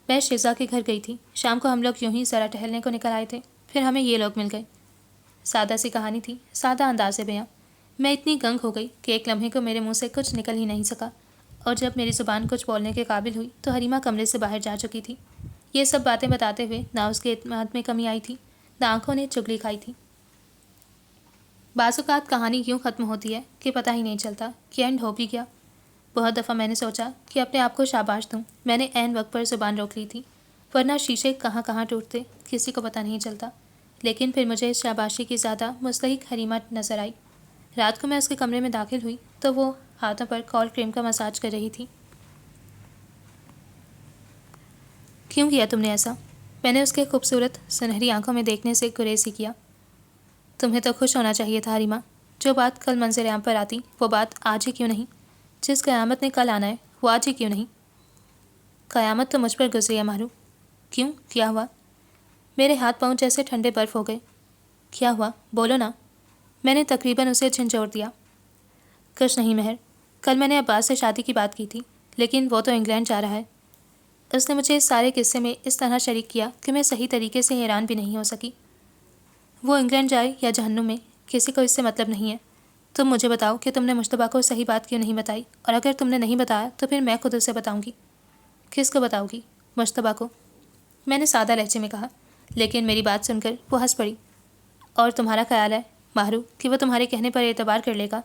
میں شیزا کے گھر گئی تھی، شام کو ہم لوگ یوں ہی ذرا ٹہلنے کو نکل آئے تھے، پھر ہمیں یہ لوگ مل گئے۔ سادہ سی کہانی تھی، سادہ انداز بیاں۔ میں اتنی گنگ ہو گئی کہ ایک لمحے کو میرے منہ سے کچھ نکل ہی نہیں سکا، اور جب میری زبان کچھ بولنے کے قابل ہوئی تو حریمہ کمرے سے باہر جا چکی تھی۔ یہ سب باتیں بتاتے ہوئے نہ اس کے اعتماد میں کمی آئی تھی، نہ آنکھوں نے چگلی کھائی تھی۔ بعض اوقات کہانی یوں ختم ہوتی ہے کہ پتہ ہی نہیں چلتا کہ اینڈ ہو بھی گیا۔ بہت دفعہ میں نے سوچا کہ اپنے آپ کو شاباش دوں، میں نے عین وقت پر زبان روک لی تھی، ورنہ شیشے کہاں کہاں ٹوٹتے کسی کو پتہ نہیں چلتا۔ لیکن پھر مجھے اس شاباشی کی زیادہ مستحق حریمہ نظر آئی۔ رات کو میں اس کے کمرے میں داخل ہوئی تو وہ ہاتھوں پر کال کریم کا مساج کر رہی تھی۔ کیوں کیا تم نے ایسا؟ میں نے اس کے خوبصورت سنہری آنکھوں میں دیکھنے سے گریز ہی کیا۔ تمہیں تو خوش ہونا چاہیے تھا حریمہ۔ جو بات کل منظر عام پر آتی وہ بات آج ہی کیوں نہیں؟ جس قیامت نے کل آنا ہے وہ آج ہی کیوں نہیں؟ قیامت تو مجھ پر گزری ہے ماہرو۔ کیوں؟ کیا ہوا؟ میرے ہاتھ پاؤں جیسے ٹھنڈے برف ہو گئے۔ کیا ہوا؟ بولو نا۔ میں نے تقریباً اسے جھنجھوڑ دیا۔ کچھ نہیں مہر، کل میں نے عباس سے شادی کی بات کی تھی، لیکن وہ تو انگلینڈ جا رہا ہے۔ اس نے مجھے اس سارے قصے میں اس طرح شریک کیا کہ میں صحیح طریقے سے حیران بھی نہیں ہو سکی۔ وہ انگلینڈ جائے یا جہنم میں، کسی کو اس سے مطلب نہیں ہے۔ تم مجھے بتاؤ کہ تم نے مشتبہ کو صحیح بات کیوں نہیں بتائی، اور اگر تم نے نہیں بتایا تو پھر میں خود اسے بتاؤں گی۔ کس کو بتاؤ گی؟ مشتبہ کو، میں نے سادہ لہجے میں کہا، لیکن میری بات سن کر وہ ہنس پڑی۔ اور تمہارا خیال ہے ماہرو کہ وہ تمہارے کہنے پر اعتبار کر لے گا؟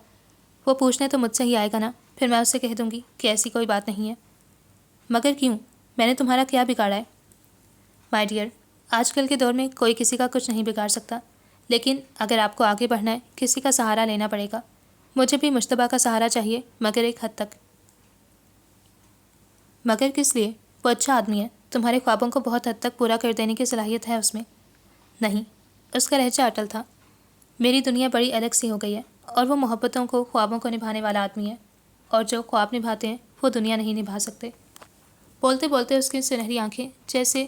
وہ پوچھنے تو مجھ سے ہی آئے گا نا، پھر میں اس سے کہہ دوں گی کہ ایسی کوئی بات نہیں ہے۔ مگر کیوں؟ میں نے تمہارا کیا بگاڑا ہے؟ مائی ڈیئر، آج کل کے دور میں کوئی کسی کا کچھ نہیں بگاڑ سکتا، لیکن اگر آپ کو آگے بڑھنا ہے کسی کا سہارا لینا پڑے گا۔ مجھے بھی مشتبہ کا سہارا چاہیے، مگر ایک حد تک۔ مگر کس لیے؟ وہ اچھا آدمی ہے، تمہارے خوابوں کو بہت حد تک پورا کر دینے کی صلاحیت ہے اس میں۔ نہیں، اس کا لہجہ اٹل تھا۔ میری دنیا بڑی الگ سی ہو گئی ہے، اور وہ محبتوں کو خوابوں کو نبھانے والا آدمی ہے، اور جو خواب نبھاتے ہیں وہ دنیا نہیں نبھا سکتے۔ بولتے بولتے اس کی سنہری آنکھیں جیسے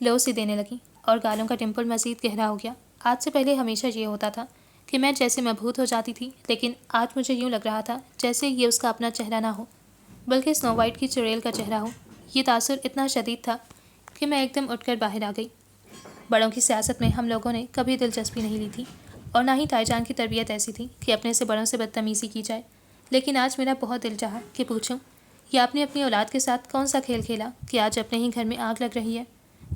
لو سی دینے لگیں اور گالوں کا ڈمپل مزید گہرا ہو گیا۔ آج سے پہلے ہمیشہ یہ ہوتا تھا کہ میں جیسے مبہوت ہو جاتی تھی، لیکن آج مجھے یوں لگ رہا تھا جیسے یہ اس کا اپنا چہرہ نہ ہو، بلکہ سنو وائٹ کی چڑیل کا چہرہ ہو۔ یہ تاثر اتنا شدید تھا کہ میں ایک دم اٹھ کر باہر آ گئی۔ بڑوں کی سیاست میں ہم لوگوں نے کبھی دلچسپی نہیں لی تھی، اور نہ ہی تائی جان کی تربیت ایسی تھی کہ اپنے سے بڑوں سے بدتمیزی کی جائے۔ لیکن آج میرا بہت دل چاہا کہ پوچھوں، یہ آپ نے اپنی اولاد کے ساتھ کون سا کھیل کھیلا کہ آج اپنے ہی گھر میں آگ لگ رہی ہے؟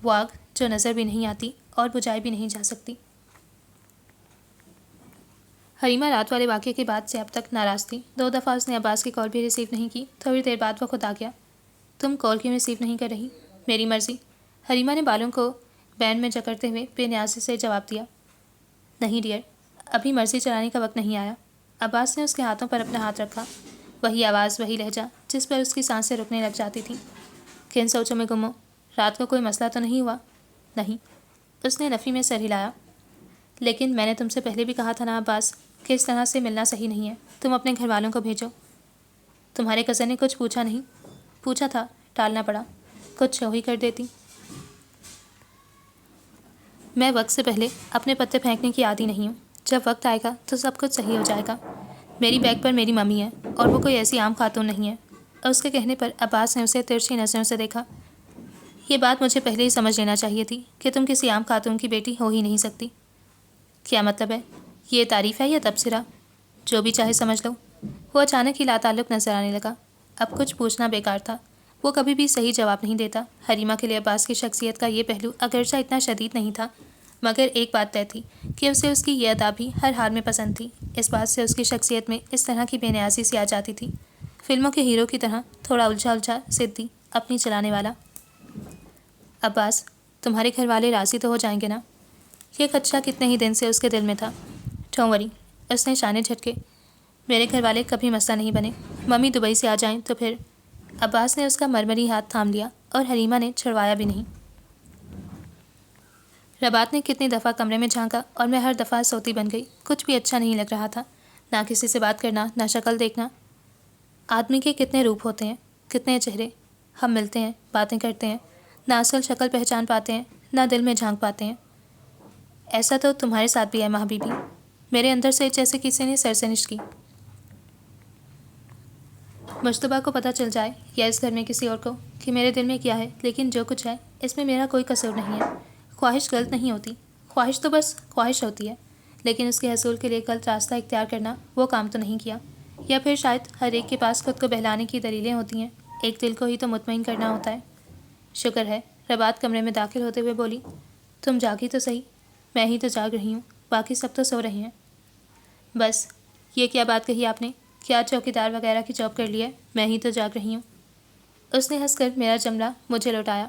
وہ آگ جو نظر بھی نہیں آتی اور بجھائی بھی نہیں جا سکتی۔ حریمہ رات والے واقعے کے بعد سے اب تک ناراض تھی۔ 2 دفعہ اس نے عباس کی کال بھی ریسیو نہیں کی۔ تھوڑی دیر بعد وہ خود آ گیا۔ تم کال کیوں ریسیو نہیں کر رہی؟ میری مرضی۔ حریمہ نے بالوں کو بینڈ میں جکڑتے ہوئے بے نیازی سے جواب دیا۔ نہیں ڈیئر، ابھی مرضی چلانے کا وقت نہیں آیا۔ عباس نے اس کے ہاتھوں پر اپنا ہاتھ رکھا۔ وہی آواز، وہی لہجہ جس پر اس کی سانسیں رکنے لگ جاتی تھیں۔ کن سوچوں میں گم ہو؟ رات کو کوئی مسئلہ تو نہیں ہوا؟ نہیں، اس نے نفی میں سر ہلایا۔ لیکن میں نے تم سے پہلے بھی کہا تھا نا عباس کہ اس طرح سے ملنا صحیح نہیں ہے۔ تم اپنے گھر والوں کو بھیجو۔ تمہارے کزن نے کچھ پوچھا نہیں؟ پوچھا تھا، ٹالنا پڑا۔ کچھ شو ہی کر دیتی۔ میں وقت سے پہلے اپنے پتے پھینکنے کی عادی نہیں ہوں۔ جب وقت آئے گا تو سب کچھ صحیح ہو جائے گا۔ میری بیگ پر میری ممی ہے، اور وہ کوئی ایسی عام خاتون نہیں ہے۔ اور اس کے کہنے پر عباس نے اسے ترچھی نظروں سے دیکھا۔ یہ بات مجھے پہلے ہی سمجھ لینا چاہیے تھی کہ تم کسی عام خاتون کی بیٹی ہو ہی نہیں سکتی۔ کیا مطلب ہے؟ یہ تعریف ہے یا تبصرہ؟ جو بھی چاہے سمجھ لو۔ وہ اچانک ہی لاتعلق نظر آنے لگا۔ اب کچھ پوچھنا بیکار تھا۔ وہ کبھی بھی صحیح جواب نہیں دیتا۔ حریمہ کے لیے عباس کی شخصیت کا یہ پہلو اگرچہ اتنا شدید نہیں تھا، مگر ایک بات طے تھی کہ اسے اس کی یہ ادا بھی ہر حال میں پسند تھی۔ اس بات سے اس کی شخصیت میں اس طرح کی بے نیازی سی آ جاتی تھی، فلموں کے ہیرو کی طرح، تھوڑا الجھا ضدی، اپنی چلانے والا۔ عباس، تمہارے گھر والے راضی تو ہو جائیں گے نا؟ یہ خدشہ کتنے ہی دن سے اس کے دل میں تھا۔ ڈونٹ وری، اس نے شانے جھٹکے۔ میرے گھر والے کبھی مسئلہ نہیں بنے۔ ممی دبئی سے آ جائیں تو پھر۔ عباس نے اس کا مرمری ہاتھ تھام لیا اور حریمہ نے چھڑوایا بھی نہیں۔ ربات نے کتنی دفعہ کمرے میں جھانکا اور میں ہر دفعہ سوتی بن گئی۔ کچھ بھی اچھا نہیں لگ رہا تھا، نہ کسی سے بات کرنا، نہ شکل دیکھنا۔ آدمی کے کتنے روپ ہوتے ہیں، کتنے چہرے۔ ہم ملتے ہیں، باتیں کرتے ہیں، نہ اصل شکل پہچان پاتے ہیں، نہ دل میں جھانک پاتے ہیں۔ ایسا تو تمہارے ساتھ بھی ہے ماں بی بی۔ میرے اندر سے جیسے کسی نے سرزنش کی۔ مشتبہ کو پتہ چل جائے یا اس گھر میں کسی اور کو کہ میرے دل میں کیا ہے، لیکن جو کچھ ہے اس میں میرا کوئی قصور نہیں ہے۔ خواہش غلط نہیں ہوتی، خواہش تو بس خواہش ہوتی ہے، لیکن اس کے حصول کے لیے غلط راستہ اختیار کرنا وہ کام تو نہیں کیا۔ یا پھر شاید ہر ایک کے پاس خود کو بہلانے کی دلیلیں ہوتی ہیں، ایک دل کو ہی تو مطمئن کرنا ہوتا ہے۔ شکر ہے، ربات کمرے میں داخل ہوتے ہوئے بولی۔ تم جاگی تو صحیح، میں ہی تو جاگ رہی ہوں، باقی سب تو سو رہے ہیں۔ بس، یہ کیا بات کہی آپ نے؟ کیا چوکیدار وغیرہ کی جاب کر لی ہے؟ میں ہی تو جاگ رہی ہوں۔ اس نے ہنس کر میرا جملہ مجھے لوٹایا۔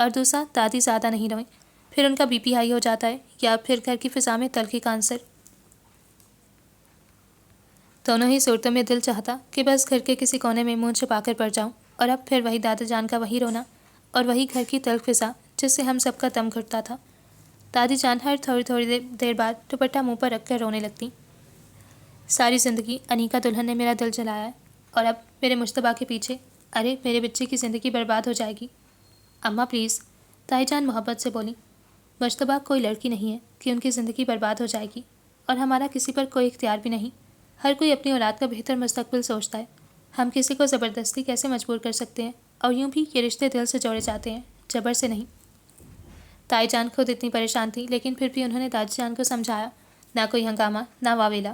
اور دوسرا دادی زیادہ نہیں روئیں، پھر ان کا بی پی ہائی ہو جاتا ہے، یا پھر گھر کی فضا میں تلخی کا عنصر۔ دونوں ہی صورتوں میں دل چاہتا کہ بس گھر کے کسی کونے میں منہ چھپا کر پڑ جاؤں، اور اب پھر وہی دادا جان کا وہی رونا، اور وہی گھر کی تلخ فضا جس سے ہم سب کا دم گھٹتا تھا۔ دادی جان ہر تھوڑی تھوڑی دیر بعد دوپٹہ منہ پر رکھ کر رونے لگتی۔ ساری زندگی انیکا دلہن نے میرا دل جلایا ہے، اور اب میرے مشتبہ کے پیچھے، ارے میرے بچے کی زندگی برباد ہو جائے گی۔ اماں پلیز، تائی جان محبت سے بولی، مشتبہ کوئی لڑکی نہیں ہے کہ ان کی زندگی برباد ہو جائے گی، اور ہمارا کسی پر کوئی اختیار بھی نہیں۔ ہر کوئی اپنی اولاد کا بہتر مستقبل سوچتا ہے، ہم کسی کو زبردستی کیسے مجبور کر سکتے ہیں؟ اور یوں بھی یہ رشتے دل سے جوڑے جاتے ہیں، جبر سے نہیں۔ تائی جان خود اتنی پریشان تھی، لیکن پھر بھی انہوں نے دادی جان کو سمجھایا، نہ کوئی ہنگامہ، نہ واویلا،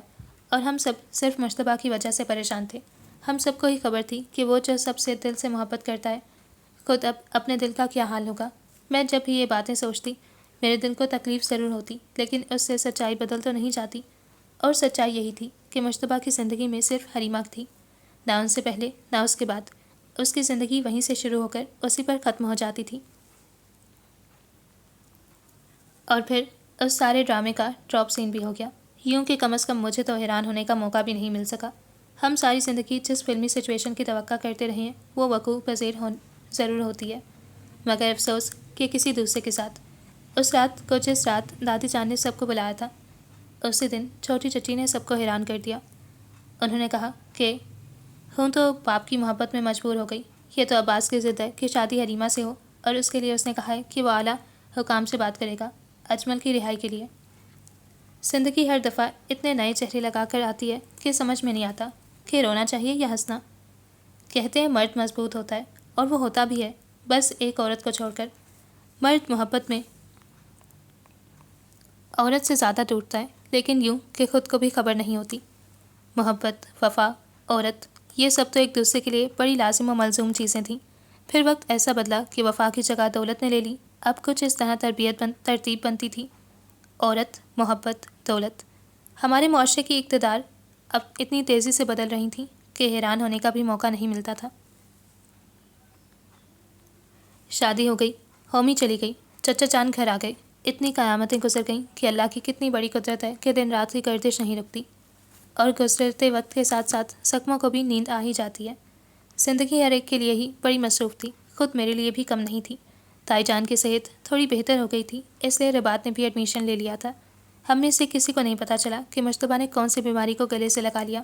اور ہم سب صرف مشتبہ کی وجہ سے پریشان تھے۔ ہم سب کو ہی خبر تھی کہ وہ جو سب سے دل سے محبت کرتا ہے، خود اب اپنے دل کا کیا حال ہوگا۔ میں جب بھی یہ باتیں سوچتی، میرے دل کو تکلیف ضرور ہوتی، لیکن اس سے سچائی بدل تو نہیں جاتی، اور سچائی یہی تھی کہ مشتبہ کی زندگی میں صرف حریمہ تھی، نہ ان سے پہلے نہ اس کے بعد۔ اس کی زندگی وہیں سے شروع ہو کر اسی پر ختم ہو جاتی تھی۔ اور پھر اس سارے ڈرامے کا ڈراپ سین بھی ہو گیا، یوں کہ کم از کم مجھے تو حیران ہونے کا موقع بھی نہیں مل سکا۔ ہم ساری زندگی جس فلمی سچویشن کی توقع کرتے رہے ہیں وہ وقوع پذیر ضرور ہوتی ہے، مگر افسوس کہ کسی دوسرے کے ساتھ۔ اس رات کو جس رات دادی جان نے سب کو بلایا تھا، اسی دن چھوٹی چچی نے سب کو حیران کر دیا۔ انہوں نے کہا کہ ہوں تو باپ کی محبت میں مجبور ہو گئی، یہ تو عباس کی ضد ہے کہ شادی حریمہ سے ہو، اور اس کے لیے اس نے کہا ہے کہ وہ اعلیٰ حکام سے بات کرے گا اجمل کی رہائی کے لیے۔ زندگی ہر دفعہ اتنے نئے چہرے لگا کر آتی ہے کہ سمجھ میں نہیں آتا کہ رونا چاہیے یا ہنسنا۔ کہتے ہیں مرد مضبوط ہوتا ہے، اور وہ ہوتا بھی ہے، بس ایک عورت کو چھوڑ کر۔ مرد محبت میں عورت سے زیادہ ٹوٹتا ہے، لیکن یوں کہ خود کو بھی خبر نہیں ہوتی۔ محبت، وفا، عورت، یہ سب تو ایک دوسرے کے لیے بڑی لازم و ملزوم چیزیں تھیں۔ پھر وقت ایسا بدلا کہ وفا کی جگہ دولت نے لے لی۔ اب کچھ اس طرح ترتیب بنتی تھی، عورت، محبت، دولت۔ ہمارے معاشرے کی اقتدار اب اتنی تیزی سے بدل رہی تھیں کہ حیران ہونے کا بھی موقع نہیں ملتا تھا۔ شادی ہو گئی، ہومی چلی گئی، چچا جان گھر آ گئے، اتنی قیامتیں گزر گئیں کہ اللہ کی کتنی بڑی قدرت ہے کہ دن رات کی گردش نہیں رکتی، اور گزرتے وقت کے ساتھ ساتھ سقموں کو بھی نیند آ ہی جاتی ہے۔ زندگی ہر ایک کے لیے ہی بڑی مصروف تھی، خود میرے لیے بھی کم نہیں تھی۔ تائی جان کی صحت تھوڑی بہتر ہو گئی تھی، اس لیے رباط نے بھی ایڈمیشن لے لیا تھا۔ ہم میں سے کسی کو نہیں پتہ چلا کہ مشتبہ نے کون سی بیماری کو گلے سے لگا لیا۔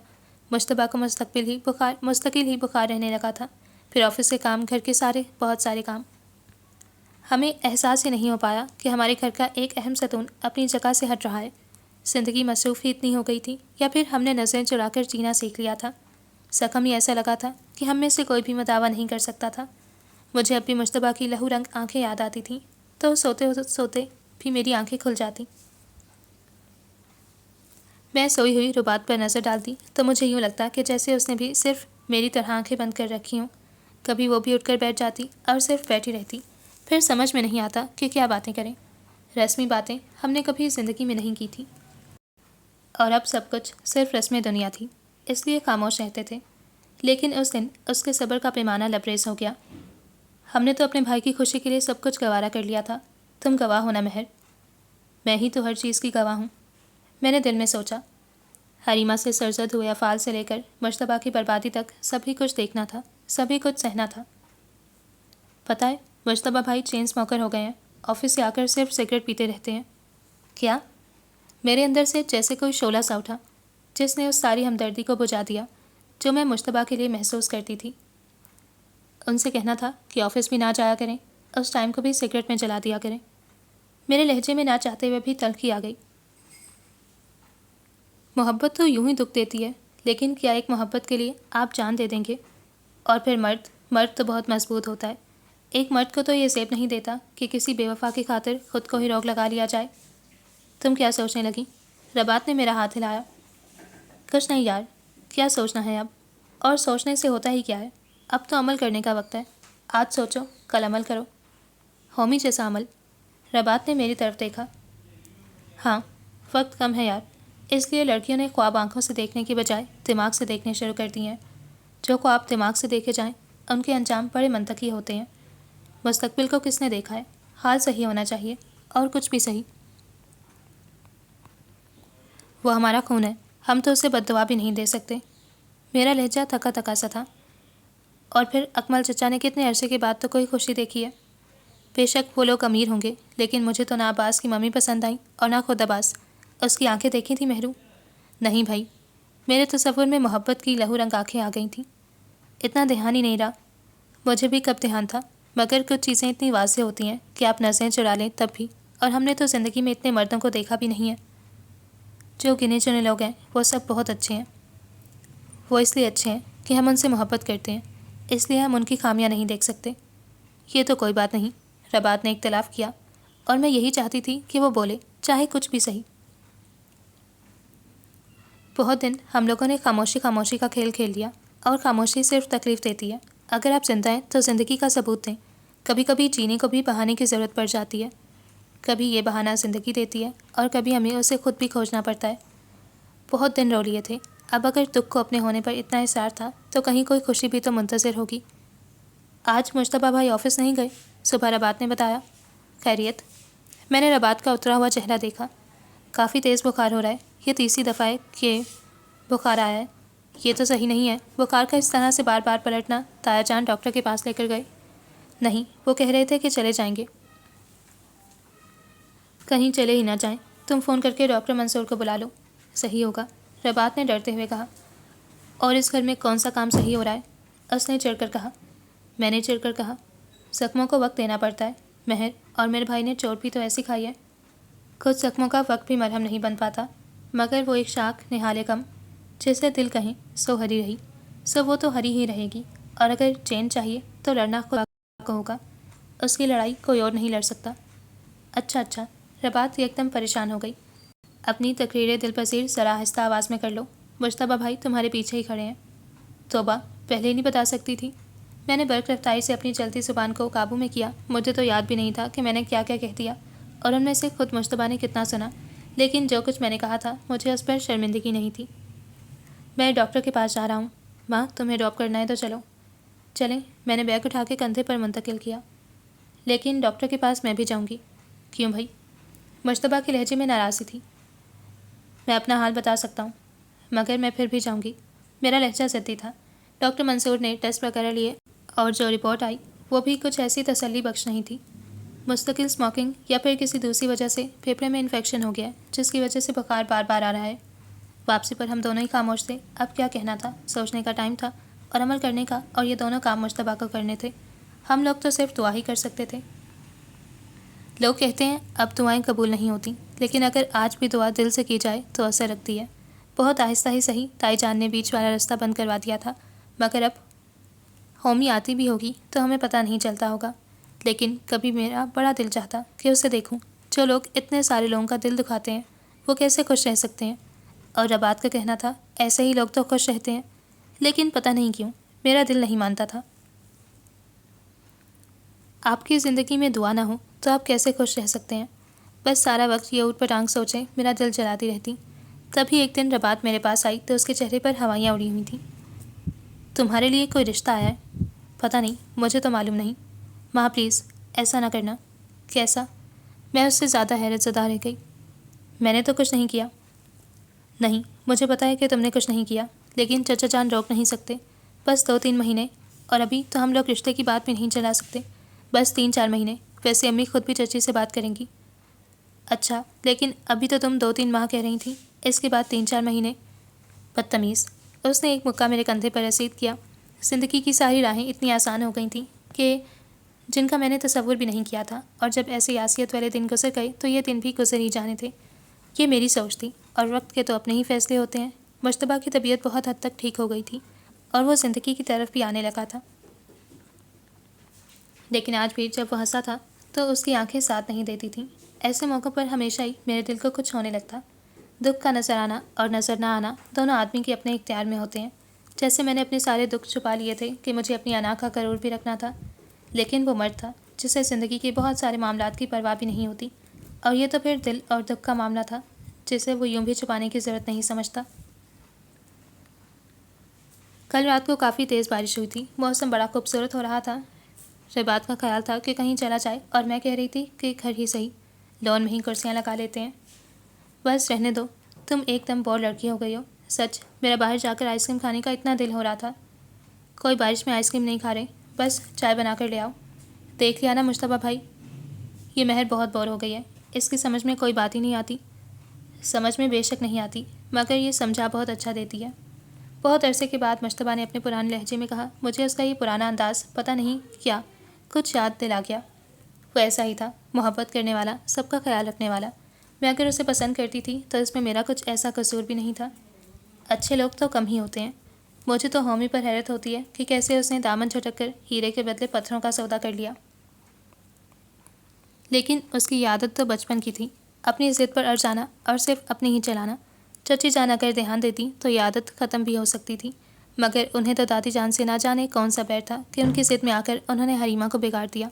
مشتبہ کو مستقل ہی بخار رہنے لگا تھا، پھر آفس کے کام، گھر کے بہت سارے کام۔ ہمیں احساس ہی نہیں ہو پایا کہ ہمارے گھر کا ایک اہم ستون اپنی جگہ سے ہٹ رہا ہے۔ زندگی مصروف ہی اتنی ہو گئی تھی، یا پھر ہم نے نظریں چڑھا کر جینا سیکھ لیا تھا۔ زخم ہی ایسا لگا تھا کہ ہم میں سے کوئی بھی مداوع نہیں کر سکتا تھا۔ مجھے اب بھی مشتبہ کی لہو رنگ آنکھیں یاد آتی تھیں، تو سوتے سوتے بھی میری آنکھیں کھل جاتی۔ میں سوئی ہوئی رباط پر نظر ڈالتی تو مجھے یوں لگتا کہ جیسے اس نے بھی صرف میری طرح آنکھیں بند کر رکھی ہوں۔ کبھی وہ بھی اٹھ کر بیٹھ جاتی اور صرف بیٹھی رہتی، پھر سمجھ میں نہیں آتا کہ کیا باتیں کریں۔ رسمی باتیں ہم نے کبھی زندگی میں نہیں کی تھی، اور اب سب کچھ صرف رسم دنیا تھی، اس لیے خاموش رہتے تھے۔ لیکن اس دن اس کے صبر کا پیمانہ لبریز ہو گیا۔ ہم نے تو اپنے بھائی کی خوشی کے لیے سب کچھ گوارا کر لیا تھا، تم گواہ ہونا مہر، میں ہی تو ہر چیز کی گواہ ہوں۔ میں نے دل میں سوچا، حریمہ سے سرزد ہوئے افعال سے لے کر مشتبہ کی بربادی تک سبھی کچھ دیکھنا تھا، سبھی کچھ سہنا تھا۔ پتہ ہے مشتبہ بھائی چین اسموکر ہو گئے ہیں، آفس سے آ کر صرف سگریٹ پیتے رہتے ہیں۔ کیا؟ میرے اندر سے جیسے کوئی شعلہ سا اٹھا، جس نے اس ساری ہمدردی کو بجھا دیا جو میں مشتبہ کے لیے محسوس کرتی تھی۔ ان سے کہنا تھا کہ آفس بھی نہ جایا کریں، اس ٹائم کو بھی سگریٹ میں جلا دیا کریں۔ میرے لہجے میں نہ چاہتے ہوئے بھی تلخی آ گئی۔ محبت تو یوں ہی دکھ دیتی ہے، لیکن کیا ایک محبت کے لیے آپ جان دے دیں گے؟ اور پھر مرد تو بہت مضبوط ہوتا ہے۔ ایک مرد کو تو یہ زیب نہیں دیتا کہ کسی بے وفا کی خاطر خود کو ہی روک لگا لیا جائے۔ تم کیا سوچنے لگی؟ رباط نے میرا ہاتھ ہلایا۔ کچھ نہیں یار، کیا سوچنا ہے اب؟ اور سوچنے سے ہوتا ہی کیا ہے؟ اب تو عمل کرنے کا وقت ہے۔ آج سوچو، کل عمل کرو۔ ہومی جیسا عمل؟ رباط نے میری طرف دیکھا۔ ہاں، وقت کم ہے یار، اس لیے لڑکیوں نے خواب آنکھوں سے دیکھنے کی بجائے دماغ سے دیکھنے شروع کر دیے ہیں۔ جو خواب دماغ سے دیکھے جائیں ان کے انجام بڑے منطقی ہوتے ہیں۔ مستقبل کو کس نے دیکھا ہے؟ حال صحیح ہونا چاہیے، اور کچھ بھی صحیح۔ وہ ہمارا خون ہے، ہم تو اسے بد دعا بھی نہیں دے سکتے۔ میرا لہجہ تھکا تھکا سا تھا۔ اور پھر اکمل چچا نے کتنے عرصے کے بعد تو کوئی خوشی دیکھی ہے۔ بے شک وہ لوگ امیر ہوں گے، لیکن مجھے تو نہ عباس کی ممی پسند آئیں اور نہ خود عباس۔ اس کی آنکھیں دیکھی تھیں مہرو؟ نہیں بھائی، میرے تصور میں محبت کی لہو رنگ آنکھیں آ گئی تھیں۔ اتنا دھیان ہی نہیں رہا۔ مجھے بھی کب دھیان تھا، مگر کچھ چیزیں اتنی واضح ہوتی ہیں کہ آپ نظریں چرا لیں تب بھی، اور ہم نے تو زندگی میں اتنے مردوں کو دیکھا بھی نہیں ہے۔ جو گنے چنے لوگ ہیں وہ سب بہت اچھے ہیں۔ وہ اس لیے اچھے ہیں کہ ہم ان سے محبت کرتے ہیں، اس لیے ہم ان کی خامیاں نہیں دیکھ سکتے۔ یہ تو کوئی بات نہیں، ربات نے اختلاف کیا، اور میں یہی چاہتی تھی کہ وہ بولے، چاہے کچھ بھی صحیح۔ بہت دن ہم لوگوں نے خاموشی خاموشی کا کھیل کھیل لیا، اور خاموشی صرف تکلیف دیتی ہے۔ اگر آپ زندہ ہیں تو زندگی کا ثبوت دیں۔ کبھی کبھی جینے کو بھی بہانے کی ضرورت پڑ جاتی ہے۔ کبھی یہ بہانہ زندگی دیتی ہے، اور کبھی ہمیں اسے خود بھی کھوجنا پڑتا ہے۔ بہت دن رو لیے تھے، اب اگر دکھ کو اپنے ہونے پر اتنا اصرار تھا تو کہیں کوئی خوشی بھی تو منتظر ہوگی۔ آج مجتبیٰ بھائی آفس نہیں گئے؟ صبح ربات نے بتایا۔ خیریت؟ میں نے ربات کا اترا ہوا چہرہ دیکھا۔ کافی تیز بخار ہو رہا ہے، یہ تیسری دفعہ ہے کہ بخار آیا ہے۔ یہ تو صحیح نہیں ہے، بخار کا اس طرح سے بار بار پلٹنا۔ تایا جان ڈاکٹر کے پاس لے کر گئے؟ نہیں، وہ کہہ رہے تھے کہ چلے جائیں گے۔ کہیں چلے ہی نہ جائیں، تم فون کر کے ڈاکٹر منصور کو بلا لو، صحیح ہوگا، ربات نے ڈرتے ہوئے کہا۔ اور اس گھر میں کون سا کام صحیح ہو رہا ہے؟ اس نے چڑھ کر کہا۔ میں نے چڑھ کر کہا، زخموں کو وقت دینا پڑتا ہے مہر، اور میرے بھائی نے چوٹ بھی تو ایسی کھائی ہے۔ خود زخموں کا وقت بھی مرہم نہیں بن پاتا، مگر وہ ایک شاخ نہال کم، جسے دل کہیں سو ہری رہی، سو وہ تو ہری ہی رہے گی، اور اگر چین چاہیے تو لڑنا خدا کو ہوگا، اس کی لڑائی کوئی اور نہیں لڑ سکتا۔ اچھا اچھا، ربات ایک دم پریشان ہو گئی۔ اپنی تقریر دل پذیر ذرا آہستہ آواز میں کر لو، مجتبیٰ بھائی تمہارے پیچھے ہی کھڑے ہیں۔ توبہ، پہلے ہی نہیں بتا سکتی تھی؟ میں نے برق رفتاری سے اپنی چلتی زبان کو قابو میں کیا۔ مجھے تو یاد بھی نہیں تھا کہ میں نے کیا کیا کہہ دیا، اور ان میں سے خود مجتبیٰ نے کتنا سنا، لیکن جو کچھ میں نے کہا تھا مجھے اس پر شرمندگی نہیں تھی۔ میں ڈاکٹر کے پاس جا رہا ہوں، ماں تمہیں ڈراپ کرنا ہے تو چلو۔ چلیں، میں نے بیگ اٹھا کے کندھے پر منتقل کیا۔ لیکن ڈاکٹر کے پاس میں بھی جاؤں گی۔ کیوں بھائی؟ مجتبیٰ کے لہجے میں ناراضی تھی۔ میں اپنا حال بتا سکتا ہوں، مگر میں پھر بھی جاؤں گی۔ میرا لہجہ ضدی تھا۔ ڈاکٹر منصور نے ٹیسٹ وغیرہ لیے، اور جو رپورٹ آئی وہ بھی کچھ ایسی تسلی بخش نہیں تھی۔ مستقل اسموکنگ یا پھر کسی دوسری وجہ سے پھیپھڑے میں انفیکشن ہو گیا ہے، جس کی وجہ سے بخار بار بار آ رہا ہے۔ واپسی پر ہم دونوں ہی خاموش تھے۔ اب کیا کہنا تھا؟ سوچنے کا ٹائم تھا، اور عمل کرنے کا، اور یہ دونوں کام مجتبیٰ کو کرنے تھے۔ ہم لوگ تو صرف دعا ہی کر سکتے تھے۔ لوگ کہتے ہیں اب دعائیں قبول نہیں ہوتی، لیکن اگر آج بھی دعا دل سے کی جائے تو اثر رکھتی ہے۔ بہت آہستہ ہی صحیح، تائی جان نے بیچ والا رستہ بند کروا دیا تھا، مگر اب ہومی آتی بھی ہوگی تو ہمیں پتہ نہیں چلتا ہوگا۔ لیکن کبھی میرا بڑا دل چاہتا کہ اسے دیکھوں۔ جو لوگ اتنے سارے لوگوں کا دل دکھاتے ہیں وہ کیسے خوش رہ سکتے ہیں؟ اور ربات کا کہنا تھا ایسے ہی لوگ تو خوش رہتے ہیں، لیکن پتہ نہیں کیوں میرا دل نہیں مانتا تھا۔ آپ کی زندگی میں دعا نہ ہو تو آپ کیسے خوش رہ سکتے ہیں؟ بس سارا وقت یہ اوٹ پٹانگ سوچیں میرا دل جلاتی رہتی۔ تبھی ایک دن ربات میرے پاس آئی تو اس کے چہرے پر ہوائیاں اڑی ہوئی تھیں۔ تمہارے لیے کوئی رشتہ آیا ہے؟ پتہ نہیں، مجھے تو معلوم نہیں۔ ماں پلیز ایسا نہ کرنا۔ کیسا؟ میں اس سے زیادہ حیرت زدہ رہ گئی۔ میں نے تو کچھ نہیں کیا۔ نہیں، مجھے پتہ ہے کہ تم نے کچھ نہیں کیا، لیکن چچا جان روک نہیں سکتے۔ بس 2-3 مہینے، اور ابھی تو ہم لوگ رشتے کی بات بھی نہیں چلا سکتے۔ بس 3-4 مہینے، ویسے امی خود بھی چچی سے بات کریں گی۔ اچھا، لیکن ابھی تو تم 2-3 ماہ کہہ رہی تھیں، اس کے بعد 3-4 مہینے؟ بدتمیز، اس نے ایک مکہ میرے کندھے پر رسید کیا۔ زندگی کی ساری راہیں اتنی آسان ہو گئی تھیں کہ جن کا میں نے تصور بھی نہیں کیا تھا، اور جب ایسے یاسیت والے دن گزر گئے تو یہ دن بھی گزر ہی جانے تھے۔ یہ میری سوچ تھی، اور وقت کے تو اپنے ہی فیصلے ہوتے ہیں۔ مجتبیٰ کی طبیعت بہت حد تک ٹھیک ہو گئی تھی، اور وہ زندگی کی طرف بھی آنے لگا تھا، لیکن آج بھی جب وہ ہنسا تھا تو اس کی آنکھیں ساتھ نہیں دیتی تھیں۔ ایسے موقع پر ہمیشہ ہی میرے دل کو کچھ ہونے لگتا۔ دکھ کا نظر آنا اور نظر نہ آنا دونوں آدمی کے اپنے اختیار میں ہوتے ہیں۔ جیسے میں نے اپنے سارے دکھ چھپا لیے تھے کہ مجھے اپنی انا کا غرور بھی رکھنا تھا، لیکن وہ مرد تھا جسے زندگی کے بہت سارے معاملات کی پرواہ بھی نہیں ہوتی، اور یہ تو پھر دل اور دکھ کا معاملہ تھا جسے وہ یوں بھی چھپانے کی ضرورت نہیں سمجھتا۔ کل رات کو کافی تیز بارش ہوئی تھی، موسم بڑا خوبصورت ہو رہا تھا۔ ربات کا خیال تھا کہ کہیں چلا جائے اور میں کہہ رہی تھی کہ گھر ہی صحیح، لون میں ہی کرسیاں لگا لیتے ہیں۔ بس رہنے دو، تم ایک دم بور لڑکی ہو گئی ہو۔ سچ، میرا باہر جا کر آئس کریم کھانے کا اتنا دل ہو رہا تھا۔ کوئی بارش میں آئس کریم نہیں کھا رہے، بس چائے بنا کر لے آؤ۔ دیکھ لیا نا مشتبہ بھائی، یہ مہر بہت بور ہو گئی ہے، اس کی سمجھ میں کوئی بات ہی نہیں آتی۔ سمجھ میں بے شک نہیں آتی، مگر یہ سمجھا بہت اچھا دیتی ہے۔ بہت عرصے کے بعد مشتبہ نے اپنے پرانے لہجے میں کہا۔ مجھے اس کا یہ پرانا انداز پتہ نہیں کیا کچھ یاد دلا گیا۔ وہ ایسا ہی تھا، محبت کرنے والا، سب کا خیال رکھنے والا۔ میں اگر اسے پسند کرتی تھی تو اس میں میرا کچھ ایسا قصور بھی نہیں تھا۔ اچھے لوگ تو کم ہی ہوتے ہیں۔ مجھے تو ہومی پر حیرت ہوتی ہے کہ کیسے اس نے دامن جھٹک کر ہیرے کے بدلے پتھروں کا سودا کر لیا۔ لیکن اس کی عادت تو بچپن کی تھی، اپنی ضد پر اڑ جانا اور صرف اپنی ہی چلانا۔ چچی جان اگر دھیان دیتی تو یہ عادت ختم بھی ہو سکتی تھی، مگر انہیں تو دادی جان سے نہ جانے کون سا بیر تھا کہ ان کی ضد میں آ کر انہوں نے حریمہ کو بگاڑ دیا۔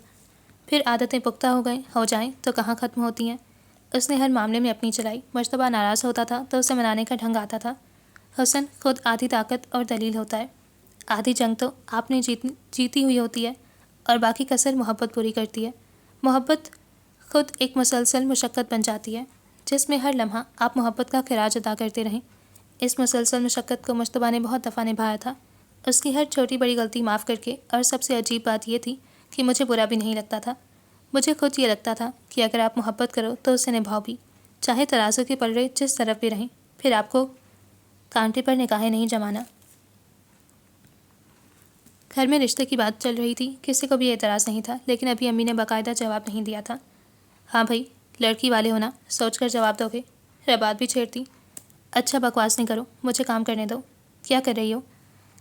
پھر عادتیں پختہ ہو جائیں تو کہاں ختم ہوتی ہیں۔ اس نے ہر معاملے میں اپنی چلائی۔ مشتبہ ناراض ہوتا تھا تو اسے منانے کا ڈھنگ آتا تھا۔ حسن خود آدھی طاقت اور دلیل ہوتا ہے۔ آدھی جنگ تو آپ نے جیتی ہوئی ہوتی ہے اور باقی کسر محبت پوری کرتی ہے۔ محبت خود ایک مسلسل مشقت بن جاتی ہے، جس میں ہر لمحہ آپ محبت کا خراج ادا کرتے رہیں۔ اس مسلسل مشقت کو مشتبہ نے بہت دفعہ نبھایا تھا، اس کی ہر چھوٹی بڑی غلطی معاف کر کے۔ اور سب سے عجیب بات یہ تھی کہ مجھے برا بھی نہیں لگتا تھا۔ مجھے خود یہ لگتا تھا کہ اگر آپ محبت کرو تو اسے نبھاؤ بھی، چاہے ترازو کے پلڑے جس طرف بھی رہیں، پھر آپ کو کانٹے پر نگاہیں نہیں جمانا۔ گھر میں رشتے کی بات چل رہی تھی، کسی کو بھی اعتراض نہیں تھا، لیکن ابھی امی نے باقاعدہ جواب نہیں دیا تھا۔ ہاں بھائی، لڑکی والے ہونا، سوچ کر جواب دو گے؟ ربات بھی چھیڑتی۔ اچھا بکواس نہیں کرو، مجھے کام کرنے دو۔ کیا کر رہی ہو؟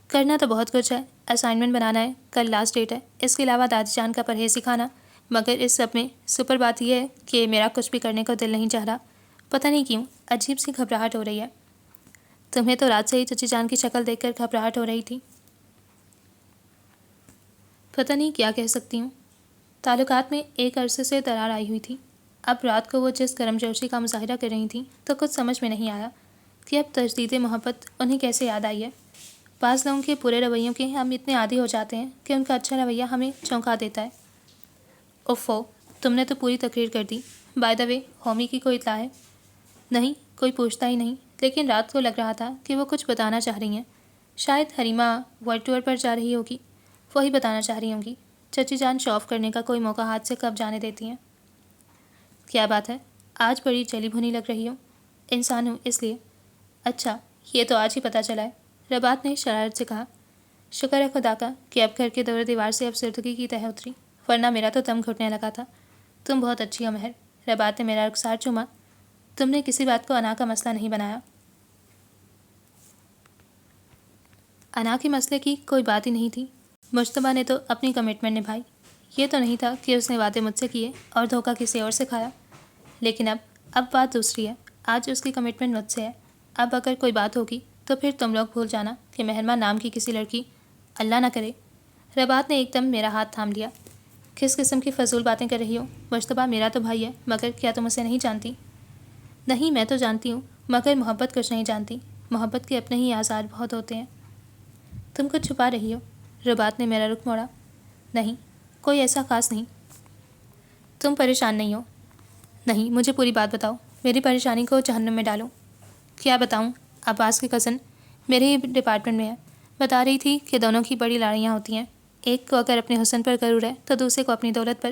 کرنا تو بہت کچھ ہے، اسائنمنٹ بنانا ہے، کل لاسٹ ڈیٹ ہے، اس کے علاوہ دادی جان کا پرہیز سکھانا۔ مگر اس سب میں سپر بات یہ ہے کہ میرا کچھ بھی کرنے کو دل نہیں چاہ رہا، پتہ نہیں کیوں، عجیب سی گھبراہٹ ہو رہی ہے۔ تمہیں تو رات سے ہی چچی جان کی شکل دیکھ کر گھبراہٹ ہو رہی تھی۔ پتہ نہیں کیا کہہ سکتی ہوں۔ تعلقات میں ایک عرصے سے درار آئی ہوئی تھی۔ اب رات کو وہ جس گرم جوشی کا مظاہرہ کر رہی تھیں تو کچھ سمجھ میں نہیں آیا کہ اب تجدید محبت انہیں کیسے یاد آئی ہے۔ بعض لوگوں کے پورے رویوں کے ہم اتنے عادی ہو جاتے ہیں کہ ان کا اچھا رویہ ہمیں چونکا دیتا ہے۔ اوفو، تم نے تو پوری تقریر کر دی۔ بائی دا وے، ہومی کی کوئی اطلاع ہے؟ نہیں، کوئی پوچھتا ہی نہیں، لیکن رات کو لگ رہا تھا کہ وہ کچھ بتانا چاہ رہی ہیں۔ شاید حریمہ ورلڈ ٹور پر جا رہی ہوگی، وہی بتانا چاہ رہی ہوں گی۔ چچی جان شو آف کرنے کا کوئی موقع ہاتھ سے کب جانے دیتی ہیں۔ کیا بات ہے، آج بڑی جلی بھنی لگ رہی ہو؟ انسان ہوں اس لیے۔ اچھا، یہ تو آج ہی پتہ چلا ہے، ربات نے شرارت سے کہا۔ شکر ہے خدا کا کہ اب گھر کے دور دیوار سے افسردگی کی تہ اتری، ورنہ میرا تو دم گھٹنے لگا تھا۔ تم بہت اچھی ہو مہر، ربات نے میرا رخسار چوما۔ تم نے کسی بات کو انا کا مسئلہ نہیں بنایا۔ انا کے مسئلے کی کوئی بات ہی نہیں تھی۔ مشتبہ نے تو اپنی کمٹمنٹ نبھائی۔ یہ تو نہیں تھا کہ اس نے وعدے مجھ سے کیے اور دھوکہ کسی اور سے کھایا۔ لیکن اب بات دوسری ہے۔ آج اس کی کمٹمنٹ مجھ سے ہے۔ اب اگر کوئی بات ہوگی تو پھر تم لوگ بھول جانا کہ مہرماں نام کی کسی لڑکی، اللہ نہ کرے۔ ربات نے ایک دم میرا ہاتھ تھام لیا۔ کس قسم کی فضول باتیں کر رہی ہو؟ مشتبہ میرا تو بھائی ہے، مگر کیا تم اسے نہیں جانتی؟ نہیں، میں تو جانتی ہوں، مگر محبت کچھ نہیں جانتی۔ محبت کے اپنے ہی آثار بہت ہوتے ہیں۔ تم کچھ چھپا رہی ہو؟ ربات نے میرا رخ موڑا۔ نہیں، کوئی ایسا خاص نہیں۔ تم پریشان نہیں ہو؟ نہیں، مجھے پوری بات بتاؤ، میری پریشانی کو جہنم میں ڈالو۔ کیا بتاؤں؟ عباس کی کزن میرے ہی ڈپارٹمنٹ میں ہے، بتا رہی تھی کہ دونوں کی بڑی لڑائیاں ہوتی ہیں، ایک کو اگر اپنے حسن پر غرور ہے تو دوسرے کو اپنی دولت پر۔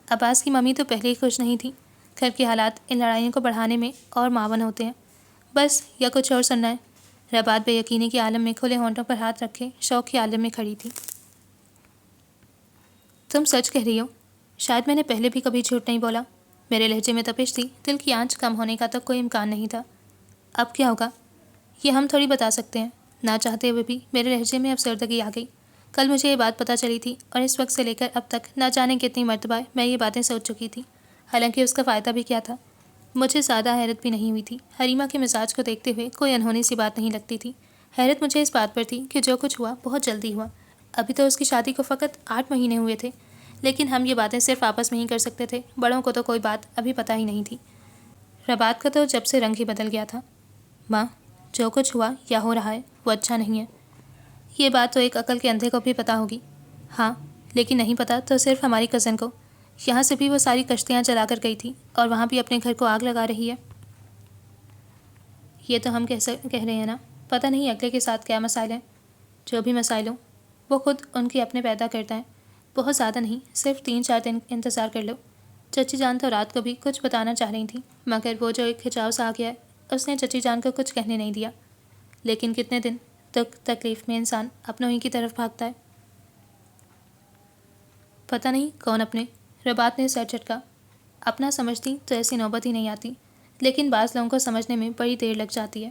عباس کی ممی تو پہلے ہی خوش نہیں تھی، گھر کے حالات ان لڑائیوں کو بڑھانے میں اور معاون ہوتے ہیں۔ بس، یا کچھ اور سننا ہے؟ ربات بے یقینی کے عالم میں کھلے ہونٹوں پر ہاتھ رکھے شوق کے عالم میں کھڑی تھی۔ تم سچ کہہ رہی ہو؟ شاید میں نے پہلے بھی کبھی جھوٹ نہیں بولا۔ میرے لہجے میں تپش تھی، دل کی آنچ کم ہونے کا تو کوئی امکان نہیں تھا۔ اب کیا ہوگا؟ یہ ہم تھوڑی بتا سکتے ہیں۔ نہ چاہتے ہوئے بھی میرے لہجے میں افسردگی آ گئی۔ کل مجھے یہ بات پتہ چلی تھی اور اس وقت سے لے کر اب تک نہ جانے کتنی مرتبہ میں یہ باتیں سوچ چکی تھی، حالانکہ اس کا فائدہ بھی کیا تھا۔ مجھے زیادہ حیرت بھی نہیں ہوئی تھی۔ حریمہ کے مزاج کو دیکھتے ہوئے کوئی انہونی سی بات نہیں لگتی تھی۔ حیرت مجھے اس بات پر تھی کہ جو کچھ ہوا بہت جلدی ہوا۔ ابھی تو اس کی شادی کو فقط 8 مہینے ہوئے تھے، لیکن ہم یہ باتیں صرف آپس میں ہی کر سکتے تھے، بڑوں کو تو کوئی بات ابھی پتہ ہی نہیں تھی۔ ربات کا تو جب سے رنگ ہی بدل گیا تھا۔ ماں، جو کچھ ہوا یا ہو رہا ہے وہ اچھا نہیں ہے۔ یہ بات تو ایک عقل کے اندھے کو بھی پتہ ہوگی۔ ہاں، لیکن نہیں پتا تو صرف ہماری کزن کو. یہاں سے بھی وہ ساری کشتیاں جلا کر گئی تھی اور وہاں بھی اپنے گھر کو آگ لگا رہی ہے. یہ تو ہم کہہ رہے ہیں نا. پتہ نہیں اگلے کے ساتھ کیا مسائل ہیں. جو بھی مسائل ہوں وہ خود ان کے اپنے پیدا کرتا ہے. بہت زیادہ نہیں, صرف 3-4 دن انتظار کر لو. چچی جان تو رات کو بھی کچھ بتانا چاہ رہی تھیں, مگر وہ جو ایک کھچاؤ سا آ گیا ہے اس نے چچی جان کو کچھ کہنے نہیں دیا. لیکن کتنے دن تک تکلیف میں انسان اپنوں ہی کی طرف بھاگتا ہے. پتہ نہیں کون اپنے. ربات نے سر جھٹکا. اپنا سمجھتی تو ایسی نوبت ہی نہیں آتی, لیکن بعض لوگوں کو سمجھنے میں بڑی دیر لگ جاتی ہے.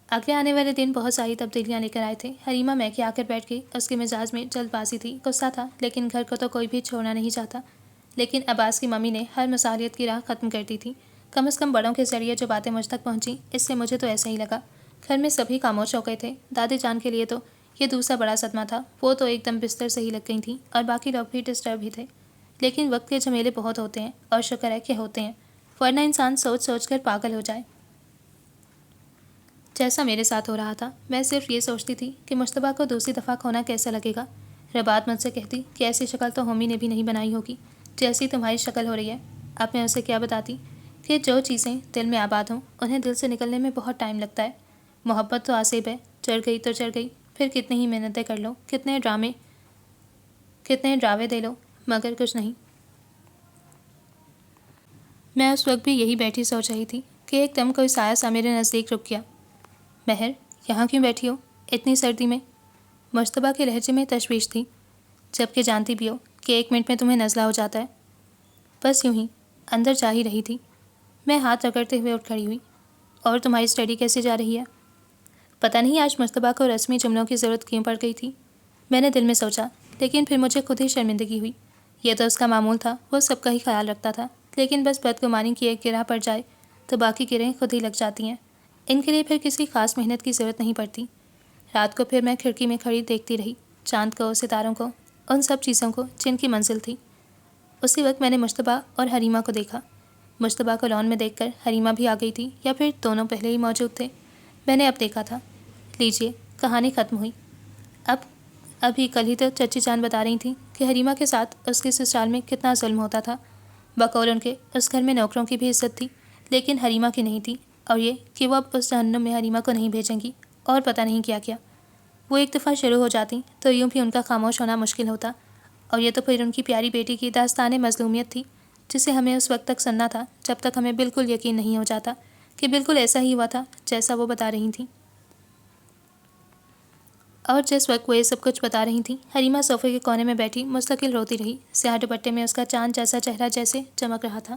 آگے آنے والے دن بہت ساری تبدیلیاں لے کر آئے تھے. حریمہ میکے آ کر بیٹھ گئی. اس کے مزاج میں جلد بازی تھی, غصہ تھا, لیکن گھر کو تو کوئی بھی چھوڑنا نہیں چاہتا. لیکن عباس کی ممی نے ہر مصالحت کی راہ ختم کر دی تھی. کم از کم بڑوں کے ذریعے جو باتیں مجھ تک پہنچیں, اس سے مجھے تو ایسا ہی لگا. گھر میں سبھی خاموش ہو گئے تھے. دادی جان کے لیے تو یہ دوسرا بڑا صدمہ تھا. وہ تو ایک دم بستر سے ہی لگ گئی تھیں اور باقی لوگ بھی ڈسٹرب ہی تھے. لیکن وقت کے جھمیلے بہت ہوتے ہیں, اور شکر ہے کہ ہوتے ہیں, ورنہ انسان سوچ سوچ کر پاگل ہو جائے. جیسا میرے ساتھ ہو رہا تھا. میں صرف یہ سوچتی تھی کہ مشتبہ کو دوسری دفعہ کھونا کیسا لگے گا. ربات مجھ سے کہتی کہ ایسی شکل تو ہومی نے بھی نہیں بنائی ہوگی جیسی تمہاری شکل ہو رہی ہے. اب میں اسے کیا بتاتی کہ جو چیزیں دل میں آباد ہوں انہیں دل سے نکلنے میں بہت ٹائم لگتا ہے. محبت تو آسیب ہے, چڑھ گئی تو چڑھ گئی, پھر کتنی ہی محنتیں کر لو, کتنے ڈراوے دے لو, مگر کچھ نہیں. میں اس وقت بھی یہی بیٹھی سوچ رہی تھی کہ ایک دم کوئی سایہ سا میرے نزدیک رک گیا. مہر, یہاں کیوں بیٹھی ہو اتنی سردی میں؟ مشتبہ کے لہجے میں تشویش تھی, جبکہ جانتی بھی ہو کہ 1 منٹ میں تمہیں نزلہ ہو جاتا ہے. بس یوں ہی اندر جا ہی رہی تھی. میں ہاتھ رگڑتے ہوئے اٹھ کھڑی ہوئی. اور تمہاری اسٹڈی کیسی جا رہی ہے؟ پتہ نہیں آج مشتبہ کو رسمی جملوں کی ضرورت کیوں پڑ گئی تھی. میں نے دل میں سوچا, لیکن پھر مجھے خود ہی شرمندگی ہوئی. یہ تو اس کا معمول تھا, وہ سب کا ہی خیال رکھتا تھا, لیکن بس بدگمانی کی ایک گرہ پڑ جائے تو باقی گرہیں خود ہی لگ جاتی ہیں. ان کے لیے پھر کسی خاص محنت کی ضرورت نہیں پڑتی. رات کو پھر میں کھڑکی میں کھڑی دیکھتی رہی, چاند کو, ستاروں کو, ان سب چیزوں کو جن کی منزل تھی. اسی وقت میں نے مشتبہ اور حریمہ کو دیکھا. مشتبہ کو لان میں دیکھ کر حریمہ بھی آ گئی تھی, یا پھر دونوں پہلے ہی موجود تھے. میں نے اب دیکھا تھا. لیجئے, کہانی ختم ہوئی. ابھی کل ہی تو چچی جان بتا رہی تھیں کہ حریمہ کے ساتھ اس کے سسرال میں کتنا ظلم ہوتا تھا. بقول ان کے اس گھر میں نوکروں کی بھی عزت تھی, لیکن حریمہ کی نہیں تھی. اور یہ کہ وہ اب اس جہنم میں حریمہ کو نہیں بھیجیں گی, اور پتہ نہیں کیا کیا. وہ ایک دفعہ شروع ہو جاتی تو یوں بھی ان کا خاموش ہونا مشکل ہوتا. اور یہ تو پھر ان کی پیاری بیٹی کی داستان مظلومیت تھی, جسے ہمیں اس وقت تک سننا تھا جب تک ہمیں بالکل یقین نہیں ہو جاتا کہ بالکل ایسا ہی ہوا تھا جیسا وہ بتا رہی تھیں. اور جس وقت وہ یہ سب کچھ بتا رہی تھیں, حریمہ صوفے کے کونے میں بیٹھی مستقل روتی رہی. سیاہ دوپٹے میں اس کا چاند جیسا چہرہ جیسے چمک رہا تھا.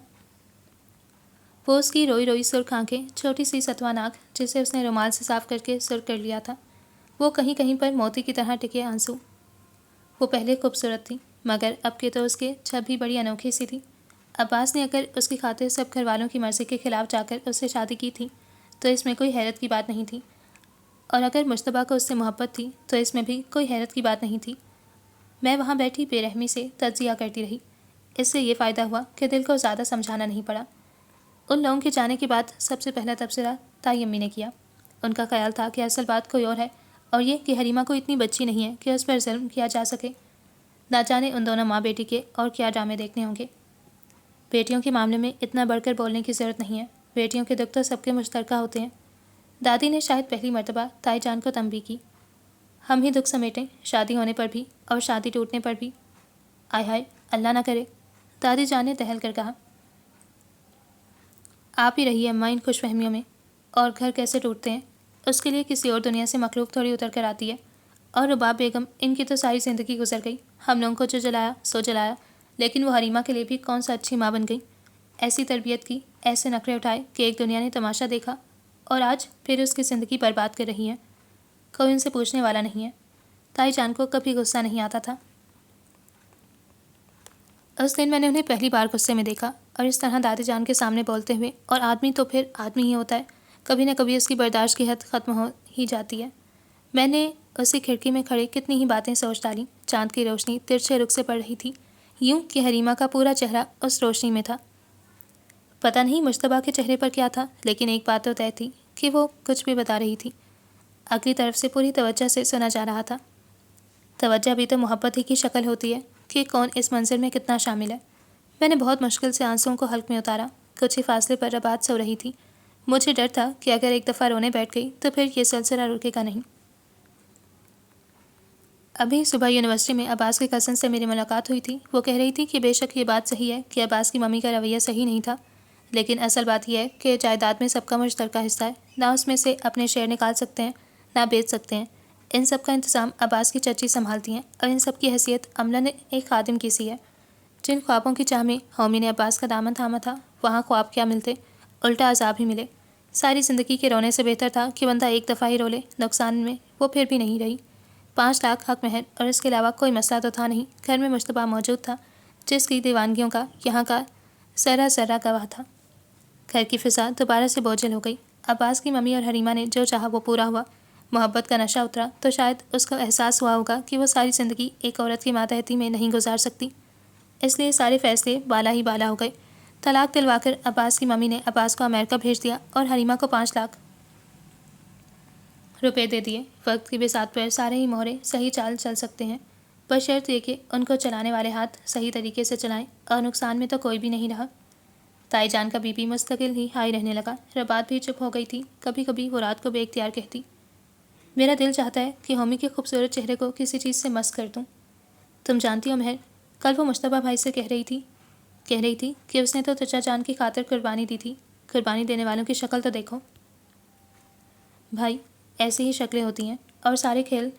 وہ اس کی روئی روئی سرخ آنکھیں, چھوٹی سی ستواں ناک جسے اس نے رومال سے صاف کر کے سرخ کر لیا تھا, وہ کہیں کہیں پر موتی کی طرح ٹکے آنسو. وہ پہلے خوبصورت تھی, مگر اب کے تو اس کے چھب بھی بڑی انوکھی سی تھی. عباس نے اگر اس کی خاطر سب گھر والوں کی مرضی کے خلاف جا کر اس سے شادی کی تھی تو اس میں کوئی حیرت کی بات نہیں تھی, اور اگر مشتبہ کو اس سے محبت تھی تو اس میں بھی کوئی حیرت کی بات نہیں تھی. میں وہاں بیٹھی بے رحمی سے تجزیہ کرتی رہی. اس سے یہ فائدہ ہوا کہ دل کو زیادہ سمجھانا نہیں پڑا. ان لوگوں کے جانے کے بعد سب سے پہلا تبصرہ تائی امی نے کیا. ان کا خیال تھا کہ اصل بات کوئی اور ہے, اور یہ کہ حریمہ کو اتنی بچی نہیں ہے کہ اس پر ظلم کیا جا سکے. نہ جانے ان دونوں ماں بیٹی کے اور کیا ڈرامے دیکھنے ہوں گے. بیٹیوں کے معاملے میں اتنا بڑھ کر بولنے کی ضرورت نہیں ہے. بیٹیوں کے دکھ تو سب کے مشترکہ ہوتے ہیں. دادی نے شاید پہلی مرتبہ تائی جان کو تنبیہ کی. ہم ہی دکھ سمیٹیں, شادی ہونے پر بھی اور شادی ٹوٹنے پر بھی. آئے ہائے, اللہ نہ کرے, دادی جان نے دہل کر کہا. آپ ہی رہیے اماں ان خوش فہمیوں میں. اور گھر کیسے ٹوٹتے ہیں اس کے لیے کسی اور دنیا سے مخلوق تھوڑی اتر کر آتی ہے. اور رباب بیگم, ان کی تو ساری زندگی گزر گئی. ہم لوگوں کو جو جلایا سو جلایا, لیکن وہ حریمہ کے لیے بھی کون سا اچھی ماں بن گئی. ایسی تربیت کی, ایسے نخرے اٹھائے کہ ایک دنیا نے تماشا دیکھا, اور آج پھر اس کی زندگی برباد کر رہی ہیں. کوئی ان سے پوچھنے والا نہیں ہے. تائی جان کو کبھی غصہ نہیں آتا تھا. اس دن میں نے انہیں پہلی بار غصے میں دیکھا, اور اس طرح دادی جان کے سامنے بولتے ہوئے. اور آدمی تو پھر آدمی ہی ہوتا ہے, کبھی نہ کبھی اس کی برداشت کی حد ختم ہو ہی جاتی ہے. میں نے اسی کھڑکی میں کھڑے کتنی ہی باتیں سوچ ڈالیں. چاند کی روشنی ترچھے رخ سے پڑ رہی تھی, یوں کہ حریمہ کا پورا چہرہ اس روشنی میں تھا. پتہ نہیں مشتبہ کے چہرے پر کیا تھا, لیکن ایک بات تو طے تھی کہ وہ کچھ بھی بتا رہی تھی. اگلی طرف سے پوری توجہ سے سنا جا رہا تھا. توجہ بھی تو محبت ہی کی شکل ہوتی ہے کہ کون اس منظر میں کتنا شامل ہے۔ میں نے بہت مشکل سے آنسوؤں کو حلق میں اتارا۔ کچھ ہی فاصلے پر ربات سو رہی تھی۔ مجھے ڈر تھا کہ اگر ایک دفعہ رونے بیٹھ گئی تو پھر یہ سلسلہ رکے گا نہیں۔ ابھی صبح یونیورسٹی میں عباس کے کزن سے میری ملاقات ہوئی تھی۔ وہ کہہ رہی تھی کہ بے شک یہ بات صحیح ہے کہ عباس کی ممی کا رویہ صحیح نہیں تھا، لیکن اصل بات یہ ہے کہ جائیداد میں سب کا مشترکہ حصہ ہے، نہ اس میں سے اپنے شیئر نکال سکتے ہیں نہ بیچ سکتے ہیں۔ ان سب کا انتظام عباس کی چچی سنبھالتی ہیں اور ان سب کی حیثیت عملاً ایک خادم کی سی ہے۔ جن خوابوں کی چاہ میں ہومی نے عباس کا دامن تھاما تھا، وہاں خواب کیا ملتے، الٹا عذاب ہی ملے۔ ساری زندگی کے رونے سے بہتر تھا کہ بندہ ایک دفعہ ہی رو لے۔ نقصان میں وہ پھر بھی نہیں رہی۔ 5 لاکھ حق مہر اور اس کے علاوہ کوئی مسئلہ تو تھا نہیں۔ گھر میں مشتبہ موجود تھا جس کی دیوانگیوں کا یہاں کا ذرہ ذرہ گواہ تھا۔ گھر کی فضا دوبارہ سے بوجھل ہو گئی۔ عباس کی ممی اور حریمہ نے جو چاہا وہ پورا ہوا۔ محبت کا نشہ اترا تو شاید اس کو احساس ہوا ہوگا کہ وہ ساری زندگی ایک عورت کی ماتحتی میں نہیں گزار سکتی، اس لیے سارے فیصلے بالا ہی بالا ہو گئے۔ طلاق دلوا کر عباس کی ممی نے عباس کو امریکہ بھیج دیا اور حریمہ کو 5 لاکھ روپے دے دیے۔ وقت کی بساط پر سارے ہی مہرے صحیح چال چل سکتے ہیں، بشرط یہ کہ ان کو چلانے والے ہاتھ صحیح طریقے سے چلائیں، اور نقصان میں تو کوئی بھی نہیں رہا۔ تائی جان کا بی پی مستقل ہی ہائی رہنے لگا۔ ربات بھی چپ ہو گئی تھی۔ کبھی کبھی وہ رات کو بے اختیار کہتی، میرا دل چاہتا ہے کہ ہومی کے خوبصورت چہرے کو کسی چیز سے مس کر دوں۔ تم جانتی ہو مہر، کل وہ مشتبہ بھائی سے کہہ رہی تھی کہ اس نے تو چچا جان کی خاطر قربانی دی تھی۔ قربانی دینے والوں کی شکل تو دیکھو بھائی، ایسی ہی شکلیں ہوتی ہیں، اور سارے کھیل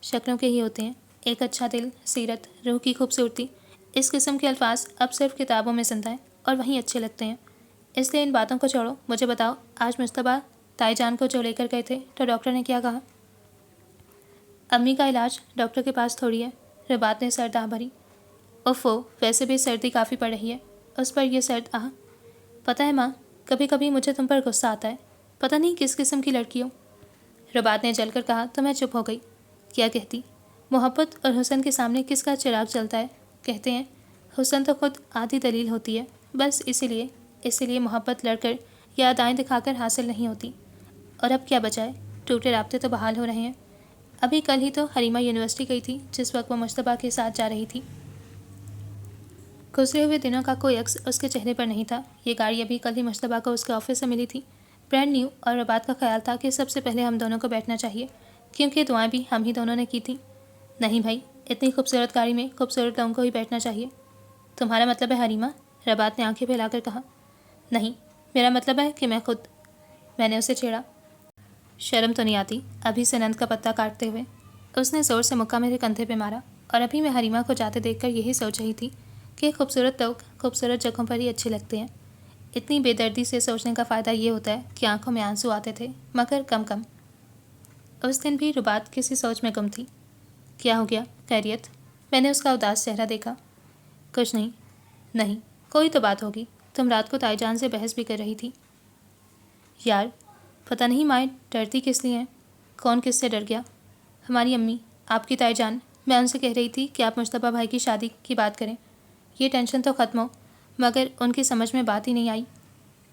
شکلوں کے ہی ہوتے ہیں۔ ایک اچھا دل، سیرت، روح کی خوبصورتی، اس قسم کے الفاظ اب صرف کتابوں میں سنتا ہے اور وہیں اچھے لگتے ہیں۔ اس لیے ان باتوں کو چھوڑو، مجھے بتاؤ آج مشتبہ تائی جان کو جو لے کر گئے تھے تو ڈاکٹر نے کیا کہا؟ امی کا علاج ڈاکٹر کے پاس تھوڑی ہے۔ ربات نے سرد آہ بھری۔ اوفو، ویسے بھی سردی کافی پڑ رہی ہے۔ اس پر یہ سرد آہ۔ پتہ ہے ماں، کبھی کبھی مجھے تم پر غصہ آتا ہے، پتہ نہیں کس قسم کی لڑکی ہو۔ ربات نے جل کر کہا تو میں چپ ہو گئی۔ کیا کہتی؟ محبت اور حسن کے سامنے کس کا چراغ چلتا ہے؟ کہتے ہیں حسن تو خود آدھی دلیل ہوتی ہے، بس اسی لیے محبت لڑ کر یا ادائیں دکھا کر حاصل نہیں ہوتی۔ اور اب کیا بچائے؟ ٹوٹے رابطے تو بحال ہو رہے ہیں۔ ابھی کل ہی تو حریمہ یونیورسٹی گئی تھی جس وقت وہ مشتبہ کے ساتھ جا رہی تھی۔ گزرے ہوئے دنوں کا کوئی عکس اس کے چہرے پر نہیں تھا۔ یہ گاڑی ابھی کل ہی مشتبہ کو اس کے آفس سے ملی تھی، برانڈ نیو، اور ربات کا خیال تھا کہ سب سے پہلے ہم دونوں کو بیٹھنا چاہیے، کیونکہ دعائیں بھی ہم ہی دونوں نے کی تھیں۔ نہیں بھائی، اتنی خوبصورت گاڑی میں خوبصورت لوگوں کو ہی بیٹھنا چاہیے۔ تمہارا مطلب ہے حریمہ؟ ربات نے آنکھیں پھیلا کر کہا۔ نہیں، میرا مطلب ہے کہ میں نے اسے چھیڑا۔ شرم تو نہیں آتی؟ ابھی سے نند کا پتہ کاٹتے ہوئے اس نے زور سے مکہ میرے کندھے پہ مارا، اور ابھی میں حریمہ کو جاتے دیکھ کر یہی سوچ رہی تھی کہ خوبصورت لوگ خوبصورت جگہوں پر ہی اچھے لگتے ہیں۔ اتنی بے دردی سے سوچنے کا فائدہ یہ ہوتا ہے کہ آنکھوں میں آنسو آتے تھے، مگر کم۔ اس دن بھی ربات کسی سوچ میں گم تھی۔ کیا ہو گیا؟ خیریت؟ میں نے اس کا اداس چہرہ دیکھا۔ کچھ نہیں۔ نہیں، کوئی تو بات ہوگی، تم رات کو تائی جان سے بحث بھی کر رہی تھی۔ یار، پتہ نہیں مائیں ڈرتی کس لیے ہیں۔ کون کس سے ڈر گیا؟ ہماری امی، آپ کی تائی جان۔ میں ان سے کہہ رہی تھی کہ آپ مشتبہ بھائی کی شادی کی بات کریں، یہ ٹینشن تو ختم ہو، مگر ان کی سمجھ میں بات ہی نہیں آئی۔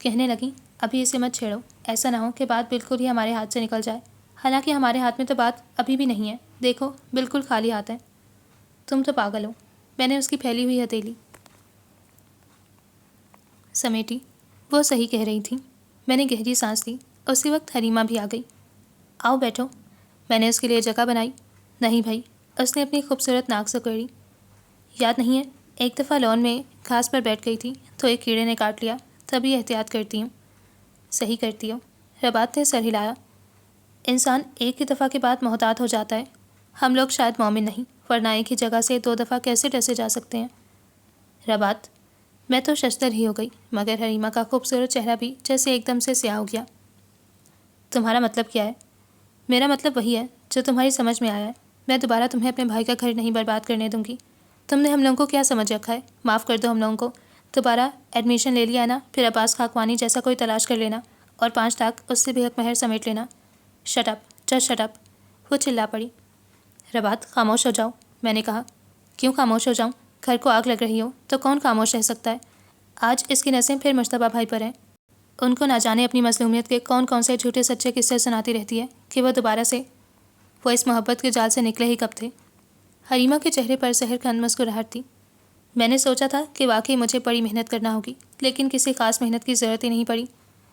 کہنے لگیں ابھی اسے مت چھیڑو، ایسا نہ ہو کہ بات بالکل ہی ہمارے ہاتھ سے نکل جائے۔ حالانکہ ہمارے ہاتھ میں تو بات ابھی بھی نہیں ہے، دیکھو بالکل خالی ہاتھ ہے۔ تم تو پاگل ہو، میں نے اس کی پھیلی ہوئی ہتھیلی سمیٹی۔ وہ صحیح کہہ رہی تھی۔ میں نے گہری سانس لی۔ اسی وقت حریمہ بھی آ گئی۔ آؤ بیٹھو، میں نے اس کے لیے جگہ بنائی۔ نہیں بھائی، اس نے اپنی خوبصورت ناک سکیڑی۔ یاد نہیں ہے ایک دفعہ لون میں گھاس پر بیٹھ گئی تھی تو ایک کیڑے نے کاٹ لیا، تبھی احتیاط کرتی ہوں۔ صحیح کرتی ہو، ربات نے سر ہلایا۔ انسان ایک ہی دفعہ کے بعد محتاط ہو جاتا ہے۔ ہم لوگ شاید مومن نہیں، ورنہ ایک ہی جگہ سے 2 دفعہ کیسے ڈسے جا سکتے ہیں؟ ربات، میں تو ششدر ہی ہو گئی، مگر حریمہ کا خوبصورت چہرہ بھی جیسے ایک دم سے سیاہ ہو گیا۔ تمہارا مطلب کیا ہے؟ میرا مطلب وہی ہے جو تمہاری سمجھ میں آیا ہے۔ میں دوبارہ تمہیں اپنے بھائی کا گھر نہیں برباد کرنے دوں گی۔ تم نے ہم لوگوں کو کیا سمجھ رکھا ہے؟ معاف کر دو ہم لوگوں کو۔ دوبارہ ایڈمیشن لے لیا ہے نا، پھر عباس خاکوانی جیسا کوئی تلاش کر لینا اور 5 لاکھ اس سے بھی حق مہر سمیٹ لینا۔ Shut up, just shut up, وہ چلا پڑی۔ ربات، خاموش ہو جاؤ، میں نے کہا۔ کیوں خاموش ہو جاؤں؟ گھر کو آگ لگ رہی ہو تو کون خاموش رہ سکتا ہے؟ آج اس کی نسیں پھر مشتبہ بھائی پر ہیں۔ ان کو نہ جانے اپنی مظلومیت کے کون سے جھوٹے سچے قصے سناتی رہتی ہے کہ وہ دوبارہ سے وہ اس محبت کے جال سے نکلے ہی کب تھے۔ حریمہ کے چہرے پر سحر کھند مسکراہٹ تھی۔ میں نے سوچا تھا کہ واقعی مجھے بڑی محنت کرنا ہوگی، لیکن کسی خاص محنت کی ضرورت ہی نہیں پڑی۔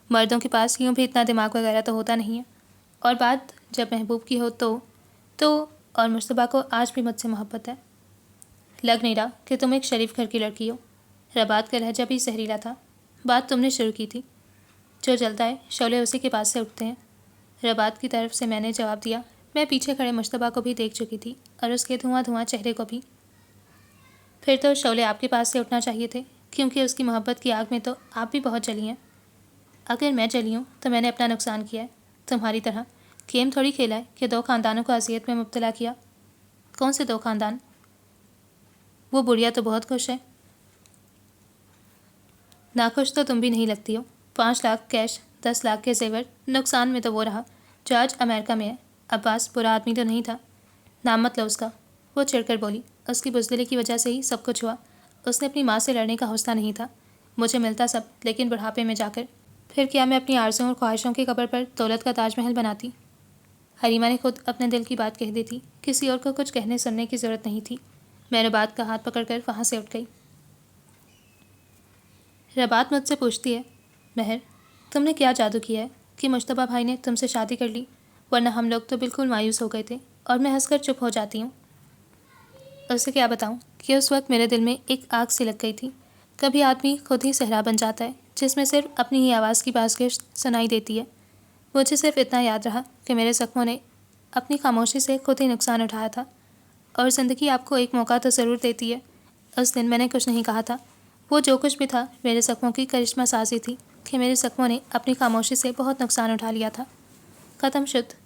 مردوں کے پاس یوں بھی اتنا دماغ وغیرہ تو ہوتا نہیں ہے، اور بات جب محبوب کی ہو تو اور مشتبہ کو آج بھی مجھ سے محبت ہے۔ لگ نہیں رہا کہ تم ایک شریف گھر کی لڑکی ہو۔ ربات کا لہجہ بھی زہریلا تھا۔ بات تم نے شروع کی تھی۔ جو جلتا ہے شعلے اسی کے پاس سے اٹھتے ہیں۔ ربات کی طرف سے میں نے جواب دیا۔ میں پیچھے کھڑے مشتبہ کو بھی دیکھ چکی تھی اور اس کے دھواں دھواں چہرے کو بھی۔ پھر تو شعلے آپ کے پاس سے اٹھنا چاہیے تھے، کیونکہ اس کی محبت کی آگ میں تو آپ بھی بہت جلی ہیں۔ اگر میں جلی ہوں تو میں نے اپنا نقصان کیا ہے، تمہاری طرح گیم تھوڑی کھیلا ہے کہ 2 خاندانوں کو اذیت میں مبتلا کیا۔ کون سے 2 خاندان؟ وہ بڑھیا تو بہت خوش ہے۔ ناخوش تو تم بھی نہیں لگتی ہو۔ 5 لاکھ کیش، 10 لاکھ کے زیور، نقصان میں تو وہ رہا جو آج امریکہ میں ہے۔ عباس برا آدمی تو نہیں تھا؟ نام مت لو اس کا، وہ چڑھ کر بولی۔ اس کی بزدلی کی وجہ سے ہی سب کچھ ہوا۔ اس نے اپنی ماں سے لڑنے کا حوصلہ نہیں تھا۔ مجھے ملتا سب، لیکن بڑھاپے میں جا کر پھر کیا میں اپنی آرزوؤں اور خواہشوں کی قبر پر دولت کا تاج محل بناتی؟ حریمہ نے خود اپنے دل کی بات کہہ دی تھی، کسی اور کو کچھ کہنے سننے کی ضرورت نہیں تھی۔ میں ربات کا ہاتھ پکڑ کر وہاں سے اٹھ گئی۔ ربات مجھ سے پوچھتی ہے، مہر تم نے کیا جادو کیا ہے کہ مشتبہ بھائی نے تم سے شادی کر لی، ورنہ ہم لوگ تو بالکل مایوس ہو گئے تھے۔ اور میں ہنس کر چپ ہو جاتی ہوں۔ اسے کیا بتاؤں کہ اس وقت میرے دل میں ایک آگ سی لگ گئی تھی۔ کبھی آدمی خود ہی صحرا بن جاتا ہے جس میں صرف اپنی ہی آواز کی بازگشت سنائی دیتی ہے۔ مجھے صرف اتنا یاد رہا کہ میرے زخموں نے اپنی خاموشی سے خود ہی نقصان اٹھایا تھا، اور زندگی آپ کو ایک موقع تو ضرور دیتی ہے۔ اس دن میں نے کچھ نہیں کہا تھا۔ وہ جو کچھ بھی تھا میرے زخموں کی کرشمہ سازی تھی کہ میرے زخموں نے اپنی خاموشی سے بہت نقصان اٹھا لیا تھا۔ ختم شد۔